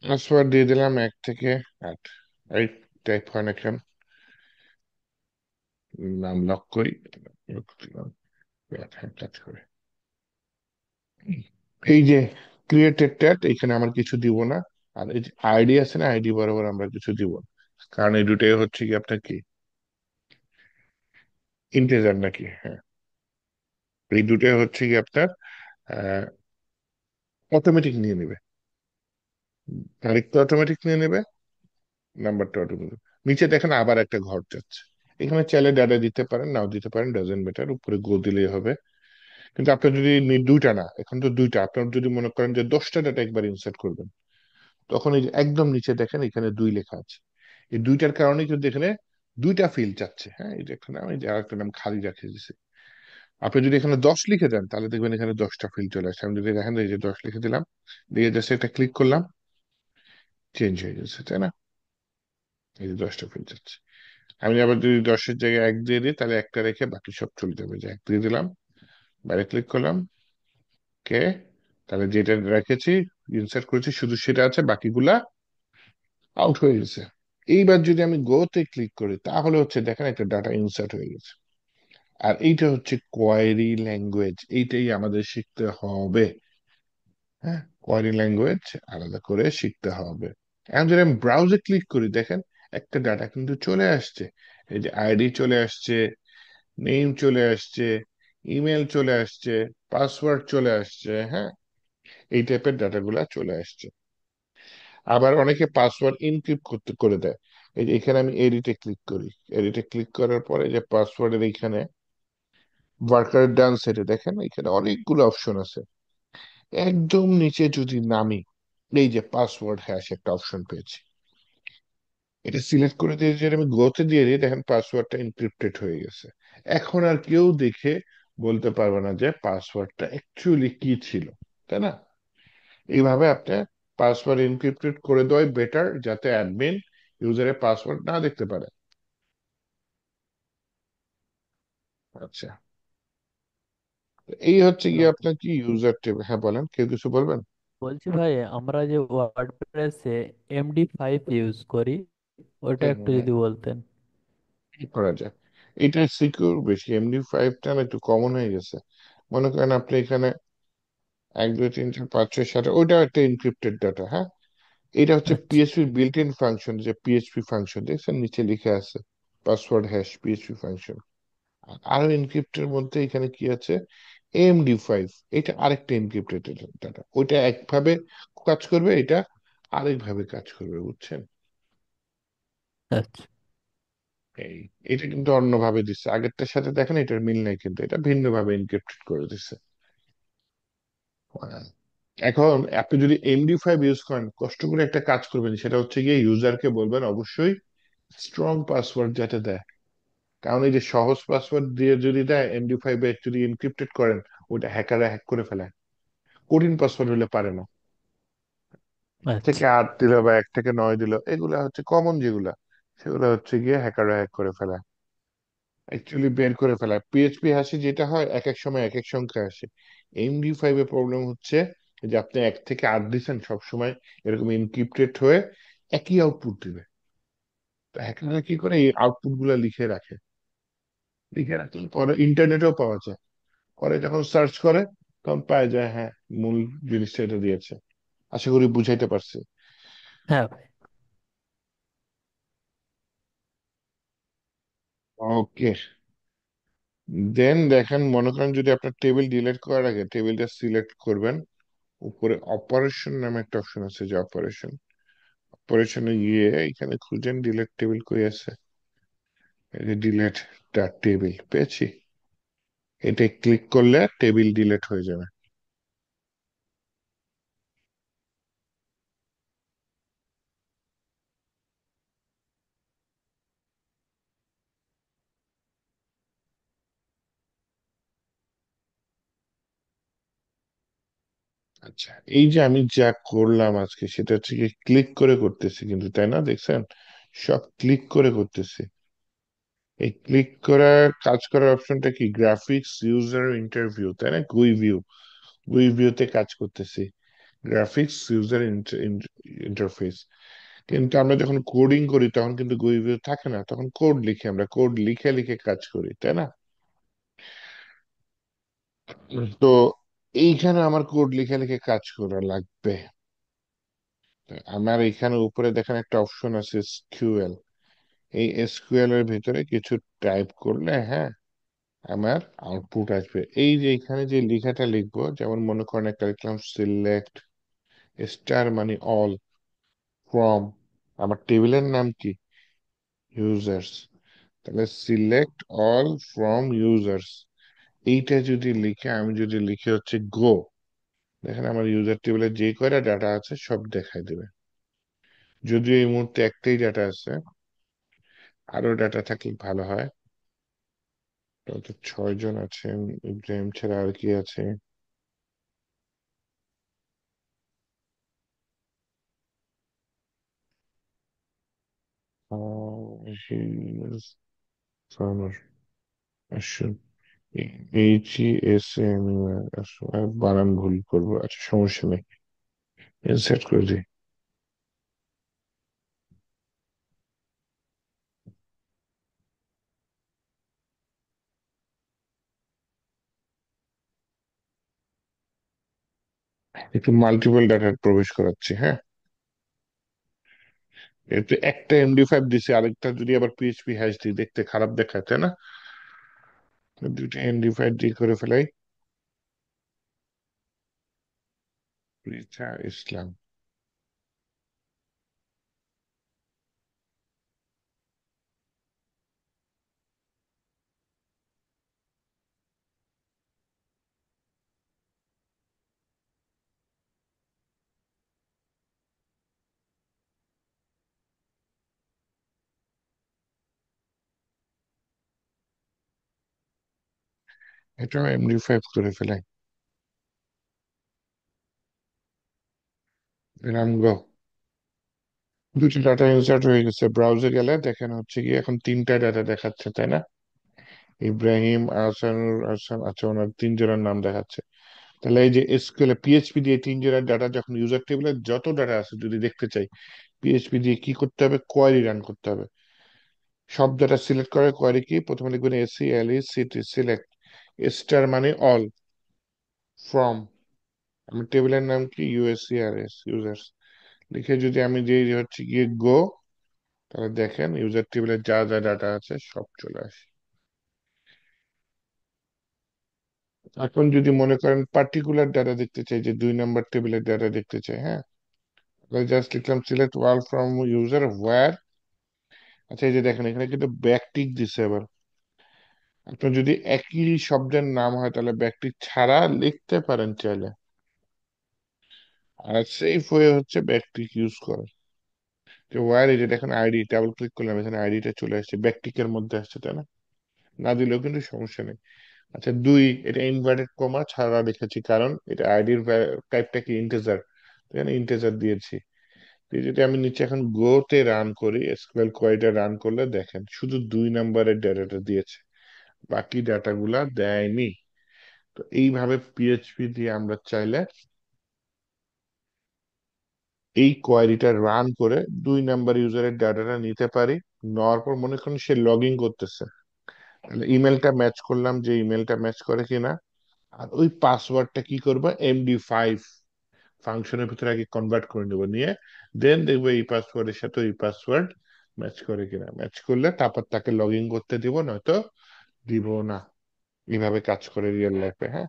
পাসওয়ার্ড দিয়ে দিলাম 1 থেকে 8। এই টাইপ হয় না কেন? নাম লক করি, লক দিলাম, হ্যাঁ কাজ করে। এই যে ক্রিয়েটেড ট্যাট, এখানে আমার কিছু দিব না। আর এই যে আইডি আছে না, আইডি বরাবর আমরা কিছু দিব না, কারণ এই দুটোই হচ্ছে কি আপনার কি ইন্টিজার নাকি, হ্যাঁ। এই দুটোই হচ্ছে কি আপনার অটোমেটিক নিয়ে নেবে। তারিখটা অটোমেটিক নিয়ে নেবে, নাম্বারটা অটোমেটিক। নিচে দেখেন আবার একটা ঘর যাচ্ছে। এখানে চাইলে ডাটা দিতে পারেন, নাও দিতে পারেন, ডাজেন্ট ম্যাটার, উপরে গো দিলেই হবে। কিন্তু আপনার যদি দুইটা না, এখন তো দুইটা, আপনার যদি মনে করেন যে 10টা ডাটা একবার ইনসার্ট করবেন, তখন এই যে একদম নিচে দেখেন এখানে 2 লেখা আছে। এই দুইটার কারণে কিন্তু এখানে দুইটা ফিল্ড চাচ্ছে, হ্যাঁ। এই যে একটা নাম, এই যে আরেকটা নাম খালি রাখে দিছে। আপনি যদি এখানে 10 লিখে দেন, তাহলে দেখবেন এখানে 10টা ফিল্ড চলে আসছে। আমি যদি দেখেন এই যে 10 লিখে দিলাম, দিয়ে জাস্ট একটা ক্লিক করলাম, চেঞ্জ হয়ে গেছে, তাই না? এই যে 10টা ফিল্ড যাচ্ছে। আমি আবার যদি 10-এর জায়গায় 1 দিয়ে দিই, তাহলে একটা রেখে বাকি সব চলে যাবে। যে 1 দিয়ে দিলাম, বাইরে ক্লিক করলাম, ওকে, তাহলে যেটা রেখেছি, ইনসার্ট করেছি, শুধু সেটা আছে, বাকিগুলা আউট হয়ে গেছে। এইবার যদি আমি গো তে ক্লিক করি তাহলে হচ্ছে দেখেন একটা ডাটা ইনসার্ট হয়ে গেছে। আর এইটা হচ্ছে কোয়েরি ল্যাঙ্গুয়েজ, এইটাই আমাদের শিখতে হবে। হ্যাঁ, কোয়েরি ল্যাঙ্গুয়েজ আলাদা করে শিখতে হবে। এখন যদি আমি ব্রাউজে ক্লিক করি দেখেন একটা ডাটা কিন্তু চলে আসছে। এই যে আইডি চলে আসছে, নেম চলে আসছে, ইমেল চলে আসছে, পাসওয়ার্ড চলে আসছে। হ্যাঁ, এই টাইপের ডাটাগুলা চলে আসছে। আবার অনেকে পাসওয়ার্ড ইনক্রিপ্ট করতে করে দেয়। এই যে এখানে আমি এডিটে ক্লিক করি, এডিটে ক্লিক করার পরে যে পাসওয়ার্ডের এইখানে ওয়ার্কার ডান সেটে দেখেন এখানে অনেকগুলো অপশন আছে। একদম নিচে যদি নামি, এই যে পাসওয়ার্ড হ্যাশ একটা অপশন পেয়েছি, এটা সিলেক্ট করে দিয়ে যদি আমি গোতে দিয়ে দিই দেখেন পাসওয়ার্ডটা এনক্রিপ্টেড হয়ে গেছে। এখন আর কেউ দেখে বলতে পারবে না যে পাসওয়ার্ডটা অ্যাকচুয়ালি কি ছিল, তাই না? এইভাবে আপনি পাসওয়ার্ড এনক্রিপ্টেড করে দেওয়াই বেটার, যাতে অ্যাডমিন ইউজারের পাসওয়ার্ড না দেখতে পারে। আচ্ছা, তো এই হচ্ছে হ্যালো। গিয়ে আপনার কি ইউজার টেবিল। হ্যাঁ বলেন, কেউ কিছু বলবেন? বলছি ভাই, আমরা যে ওয়ার্ডপ্রেসে MD5 ইউজ করি, ওটা হুম, একটু হুম, যদি বলতেন। কি করা যায়? এটা সিকিউর বেশি, MD5টা না একটু কমন হয়ে গেছে। মনে করেন আপনি এখানে 1 2 3 4 5 6 7, ওইটা একটা এনক্রিপ্টেড ডাটা। হ্যাঁ, এটা হচ্ছে আচ্ছা। পিএইচপি বিল্ট ইন ফাংশন, যে পিএইচপি ফাংশন দেখছেন নিচে লিখে আছে পাসওয়ার্ড হ্যাশ পিএইচপি ফাংশন। আরো এনক্রিপ্টের মধ্যে এখানে কি আছে, AMD5, এটা আরেকটা এনক্রিপ্টেড ডাটা। ওইটা একভাবে কাজ করবে, এটা আরেকভাবে কাজ করবে, বুঝছেন? আচ্ছা। এই, এটা কিন্তু অন্যভাবে দিচ্ছে, আগেরটার সাথে দেখেন এটার মিল নাই, কিন্তু এটা ভিন্নভাবে এনক্রিপ্টেড করে দিচ্ছে। হ্যাঁ। এখন আপনি যদি MD5 ইউজ করেন, কষ্ট করে একটা কাজ করবেন, সেটা হচ্ছে গিয়ে ইউজারকে বলবেন অবশ্যই স্ট্রং পাসওয়ার্ড যাতে দেয়। কারণ এই যে সহজ পাসওয়ার্ড দিয়ে যদি দেয়, MD5 এ যদি এনক্রিপ্টেড করেন, ওটা হ্যাকাররা হ্যাক করে ফেলে। কঠিন পাসওয়ার্ড হলে পারে না। আচ্ছা। থেকে 8 দিল বা 1 থেকে 9 দিল, এগুলা হচ্ছে কমন যেগুলা, সেগুলো হচ্ছে গিয়ে হ্যাকাররা হ্যাক করে ফেলে, অ্যাকচুয়ালি বের করে ফেলা। পিএইচপি হ্যাশে যেটা হয় এক এক সময় এক এক সংখ্যা আসে। MD5 এর প্রবলেম হচ্ছে যে আপনি 1 থেকে 8 দিচ্ছেন, সবসময় এরকম এনক্রিপ্টেড হয়ে একই আউটপুট দিবে। তো হ্যাকাররা কি করে, এই আউটপুট গুলা লিখে রাখে, লিখে রাখলে পরে ইন্টারনেটেও পাওয়া যায়। পরে যখন সার্চ করে তখন পাওয়া যায়, হ্যাঁ, মূল জিনিসটা এটা দিয়েছে। আশা করি বুঝাইতে পারছি। হ্যাঁ ভাই। ওকে, দেন দেখেন, মনে করেন যদি আপনার টেবিল ডিলিট করার আগে টেবিলটা সিলেক্ট করবেন, উপরে অপারেশন নামে একটা অপশন আছে, যে অপারেশন, অপারেশনে গিয়ে এখানে খুঁজেন ডিলিট টেবিল কই আছে। এই যে ডিলিট টেবিল পেয়েছি, এটা ক্লিক করলে টেবিল ডিলিট হয়ে যাবে। আচ্ছা, এই যে আমি যা করলাম আজকে সেটা হচ্ছে কি ক্লিক করে করতেছি কিন্তু, তাই না? দেখছেন, সব ক্লিক করে করতেছি। এই ক্লিক করার কাজ করার অপশনটা কি, গ্রাফিক্স ইউজার ইন্টারভিউ, তাই না? গুই ভিউ, গুই ভিউতে কাজ করতেছি, গ্রাফিক্স ইউজার ইন্টারফেস। কিন্তু আমরা যখন কোডিং করি তখন কিন্তু গুই ভিউ থাকে না, তখন কোড লিখে, আমরা কোড লিখে লিখে কাজ করি, তাই না? তো এইখানে আমার কোড লিখে লিখে কাজ করা লাগবে। তো আমার এখানে উপরে দেখেন একটা অপশন আছে এসকিউএল, এই এসকিউএল এর ভিতরে কিছু টাইপ করলে, হ্যাঁ, আমার আউটপুট আসবে। এই যে এখানে যে লেখাটা লিখবো, যেমন মনে করেন একটা লিখলাম সিলেক্ট স্টার মানে অল ফ্রম, আমার টেবিলের নাম কি, ইউজার্স, তাহলে সিলেক্ট অল ফ্রম ইউজার্স। এইটা যদি লিখে, আমি যদি লিখে হচ্ছে গো, দেখেন আমার ইউজার টেবিলে যে কয়টা ডাটা আছে সব দেখাই দেবে। যদিও এই মুহূর্তে একটাই ডাটা আছে, আরো ডাটা থাকলে ভালো হয়। তো 6 জন আছেন, ইব্রাহিম ছাড়া আর কি আছে? He is farmer. Ashun. HESM, বানান ভুল করবো, আচ্ছা সমস্যা নেই, ইনসার্ট করে দিই। একটু মাল্টিপল ডাটা প্রবেশ করাচ্ছি, হ্যাঁ। এতে একটা MD5 দিছে, আরেকটা যদি আবার PHP হ্যাশ দিই দেখতে খারাপ দেখায়, তাই না? তো দুইটা MD5 দিয়ে করে ফেলাই। পৃথা ইসলাম। এটাও MD5 করে ফেলাই। এরম গো, দুটি ডাটা ইনসার্ট হয়ে গেছে। ব্রাউজে গেলে দেখেন হচ্ছে কি এখন তিনটা ডাটা দেখাচ্ছে, তাই না? ইব্রাহিম আহসানুর হাসান, আচ্ছা ওনার তিনজনের নাম দেখাচ্ছে। তাহলে এই যে এসকিউএল PHP দিয়ে তিনজনের ডাটা যখন ইউজার টেবিলে যত ডাটা আছে যদি দেখতে চাই, PHP দিয়ে কি করতে হবে, কোয়ারি রান করতে হবে। সব ডাটা সিলেক্ট করে, কোয়ারি কি প্রথমে লিখবেন SELECT সিলেক্ট, স্টার মানে অল, ফ্রম, আমার টেবিলের নাম কি USERS ইউজার্স, লিখে যদি আমি দিয়ে হচ্ছে গিয়ে গো, তাহলে দেখেন ইউজার টেবিলে যা যা ডাটা আছে সব চলে আসে। এখন যদি মনে করেন পার্টিকুলার ডাটা দেখতে চাই, যে 2 নম্বর টেবিলের ডাটা দেখতে চাই, হ্যাঁ, জাস্ট লিখলাম select all from user where. আচ্ছা এই যে দেখেন এখানে কিন্তু ব্যাকটিক দিছে আবার। আপনার যদি একই শব্দের নাম হয় তাহলে ব্যাকটিক ছাড়া লিখতে পারেন চাইলে, আর সেফ হয়ে হচ্ছে ব্যাকটিক ইউজ করে। যে ওয়্যার, এই যে দেখেন আইডি, ডাবল ক্লিক করলাম এখানে আইডিটা চলে আসছে, ব্যাকটিকের মধ্যে আসছে, তাই না? না দিলেও কিন্তু সমস্যা নেই। আচ্ছা দুই, এটা ইনভার্টেড কমা ছাড়া লিখেছি কারণ এটা আইডির টাইপটা কি ইন্টিজার, এখানে ইন্টিজার দিয়েছি। তো যদি আমি নিচে এখন গো তে রান করি, এসকিউএল কোয়েরিটা রান করলে দেখেন শুধু 2 নম্বরের ডাটাটা দিয়েছে, বাকি ডাটাগুলা দেয়নি। তো এইভাবে PHP দিয়ে আমরা চাইলে এই কোয়েরিটা রান করে 2 নম্বর ইউজারের ডাটাটা নিতে পারি। নেওয়ার পর মনে করেন সে লগ ইন করতেছে, তাহলে ইমেলটা ম্যাচ করলাম যে ইমেলটা ম্যাচ করে কিনা, আর ওই পাসওয়ার্ডটা কি করবো, MD5 ফাংশনের ভিতরে আগে কনভার্ট করে নেবো, নিয়ে দেন দেখবো এই পাসওয়ার্ডের সাথে ওই পাসওয়ার্ড ম্যাচ করে কিনা, ম্যাচ করলে তারপর তাকে লগ ইন করতে দিব, নয়তো দিব না। এইভাবে কাজ করে রিয়েল লাইফে, হ্যাঁ।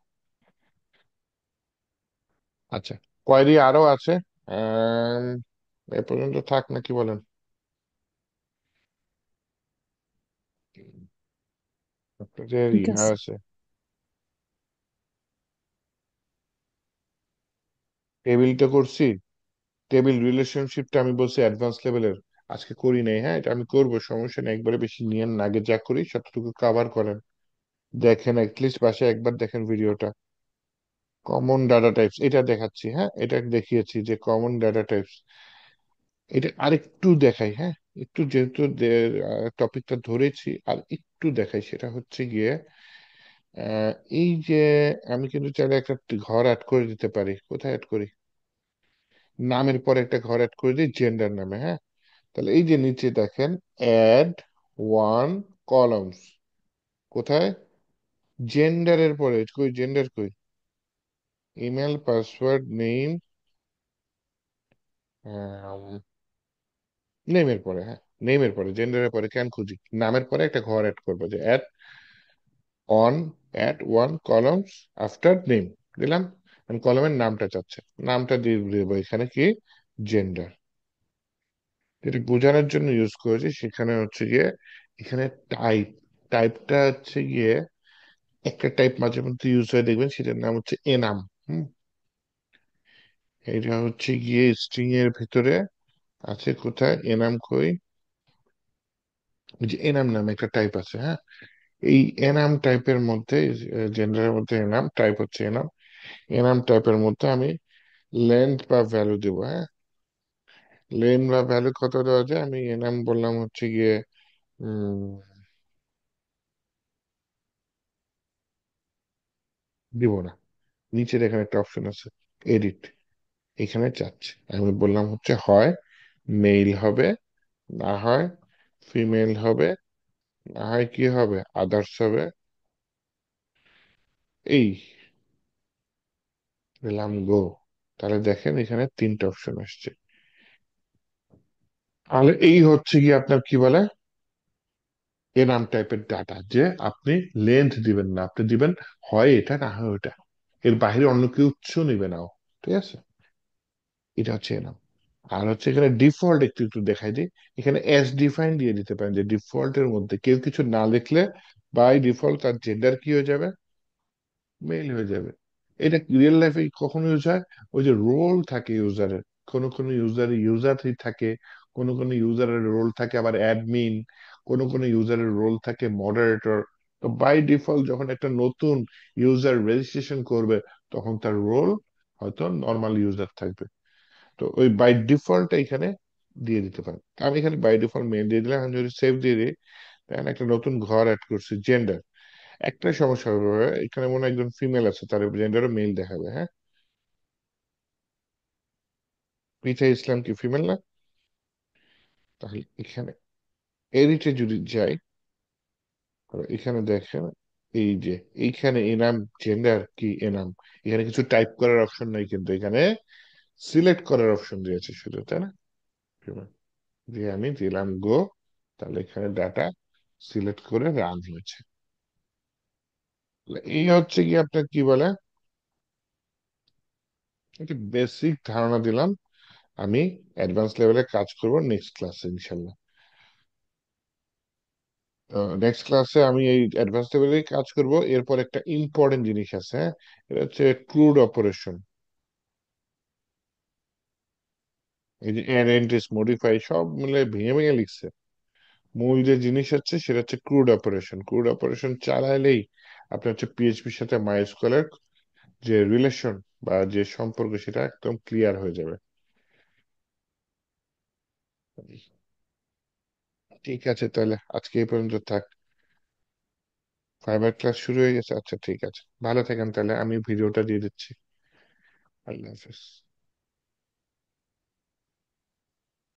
আচ্ছা, কোয়েরি আরো আছে, আহ এ পর্যন্ত থাক নাকি বলেন? আপনাদের ঠিক ইহা আছে। আছে, টেবিলটা করছি, টেবিল রিলেশনশিপটা আমি বলছি অ্যাডভান্স লেভেলের, আজকে করি নাই, হ্যাঁ এটা আমি করবো, সমস্যা নেই, একবারে বেশি নিয়েন না, আগে যা করি সতটুকু কভার করেন। দেখেন অ্যাটলিস্ট বাসায় একবার দেখেন ভিডিওটা। কমন ডাটা টাইপস এটা দেখাচ্ছি, হ্যাঁ এটা দেখিয়েছি যে কমন ডাটা টাইপস, এটা আরেকটু দেখাই, হ্যাঁ। একটু যেহেতু টপিকটা ধরেছি আর একটু দেখাই, সেটা হচ্ছে গিয়ে আহ, এই যে আমি কিন্তু চাইলে একটা ঘর অ্যাড করে দিতে পারি, কোথায় অ্যাড করি, নামের পরে একটা ঘর অ্যাড করে দিই জেন্ডার নামে, হ্যাঁ। তাহলে এই যে নিচে দেখেন অ্যাড ওয়ান কলামস, কোথায়, জেন্ডারের পরে কই, জেন্ডার কই, ইমেল পাসওয়ার্ড নেম, নেমের পরে, হ্যাঁ নেমের পরে, জেন্ডারের পরে কেন খুঁজি, নামের পরে একটা ঘর অ্যাড করবো যে add on, add one columns after name, দিলাম। কলমের নামটা চাচ্ছে, নামটা দিয়ে দেবো এখানে কি, জেন্ডার। যেটা বোঝানোর জন্য ইউজ করেছি সেখানে হচ্ছে গিয়ে এখানে টাইপ, টাইপটা হচ্ছে গিয়ে একটা টাইপ মাঝে মধ্যে ইউজ হয়ে দেখবেন, সেটার নাম হচ্ছে এনাম। হুম, এটা হচ্ছে গিয়ে স্ট্রিং এর ভিতরে আছে, কোথায় এনাম কই, ওই যে এনাম নামে একটা টাইপ আছে, হ্যাঁ। এই এনাম টাইপের মধ্যে, জেন্ডারের মধ্যে এনাম টাইপ হচ্ছে এনাম, এনাম টাইপের মধ্যে আমি লেন্থ বা ভ্যালু দেবো, হ্যাঁ। লেন্থ বা ভ্যালু কত দেওয়া যায়, আমি এনাম বললাম হচ্ছে গিয়ে উম দিব না। নিচের এখানে একটা অপশন আছে, এডিট, এখানে চাচ্ছি। আমি বললাম হচ্ছে হয় মেইল হবে, না হয় ফিমেল হবে, না হয় কি হবে, আদার্স হবে। এই দিলাম গো। তাহলে দেখেন এখানে তিনটা অপশন আসছে। তাহলে এই হচ্ছে কি আপনার কি বলে এনাম টাইপের ডাটা, যে আপনি লেন্থ দিবেন না, আপনি দিবেন হয় এটা না হয় ওটা, এর বাইরে অন্য কেউ উৎস নিবে নাও। ঠিক আছে, এটা হচ্ছে এনাম। আর হচ্ছে এখানে ডিফল্ট একটু একটু দেখাই দিই। এখানে এস ডিফাইন দিয়ে দিতে পারেন, যে ডিফল্টের মধ্যে কেউ কিছু না লিখলে বাই ডিফল্ট তার জেন্ডার কি হয়ে যাবে, মেইল হয়ে যাবে। এটা রিয়েল লাইফে কখনো ইউজ হয়, ওই যে রোল থাকে ইউজারের, কোন ইউজারের ইউজার থাকে, কোন ইউজারের রোল থাকে আবার অ্যাডমিন, কোন ইউজারের রোল থাকে মডারেটর। তো বাই ডিফল্ট যখন একটা নতুন ইউজার রেজিস্ট্রেশন করবে, তখন তার রোল হয়তো নর্মাল ইউজার থাকবে। তো ওই বাই ডিফল্ট এখানে দিয়ে দিতে পারেন। আমি এখানে বাই ডিফল্ট মেল দিয়ে দিলাম। আমি যদি সেভ দিয়ে দিই, দেখেন একটা নতুন ঘর অ্যাড করছি, জেন্ডার। একটাই সমস্যা হবে, এখানে মনে হয় একজন ফিমেল আছে, তার জেন্ডারও মেল দেখাবে, হ্যাঁ। মিঠা ইসলাম কি ফিমেল না? তাহলে এখানে এডিটে যদি যাই, আর এখানে দেখেন এই যে এইখানে এনাম, জেন্ডার কি এনাম, এখানে কিছু টাইপ করার অপশন নাই, কিন্তু এখানে সিলেক্ট করার অপশন দিয়েছে শুধু, তাই না? Female। দিয়ে আমি দিলাম গো। তাহলে এখানে ডাটা সিলেক্ট করে রান হয়েছে। তাহলে এই হচ্ছে কি আপনার কি বলে একটা বেসিক ধারণা দিলাম। আমি অ্যাডভান্স লেভেলে কাজ করব নেক্সট ক্লাসে ইনশাল্লাহ। নেক্সট ক্লাসে আমি এই অ্যাডভান্স লেভেলে কাজ করব। এরপর একটা ইম্পর্টেন্ট জিনিস আছে, হ্যাঁ, এটা হচ্ছে ক্রুড অপারেশন। এই যে এনএনটিস মডিফাই সব মিলে ভেঙে ভেঙে লিখছে। মূল যে জিনিস হচ্ছে সেটা হচ্ছে ক্রুড অপারেশন। ক্রুড অপারেশন চালাইলেই আপনার হচ্ছে পিএইচপির সাথে মাইস্কুয়েলের যে রিলেশন বা যে সম্পর্ক, সেটা একদম ক্লিয়ার হয়ে যাবে। ঠিক আছে, তাহলে আজকে এই পর্যন্ত থাক। ফাইবার ক্লাস শুরু হয়ে গেছে, আচ্ছা ঠিক আছে, ভালো থাকেন। তাহলে আমি ভিডিওটা দিয়ে দিচ্ছি। আল্লাহ হাফেজ।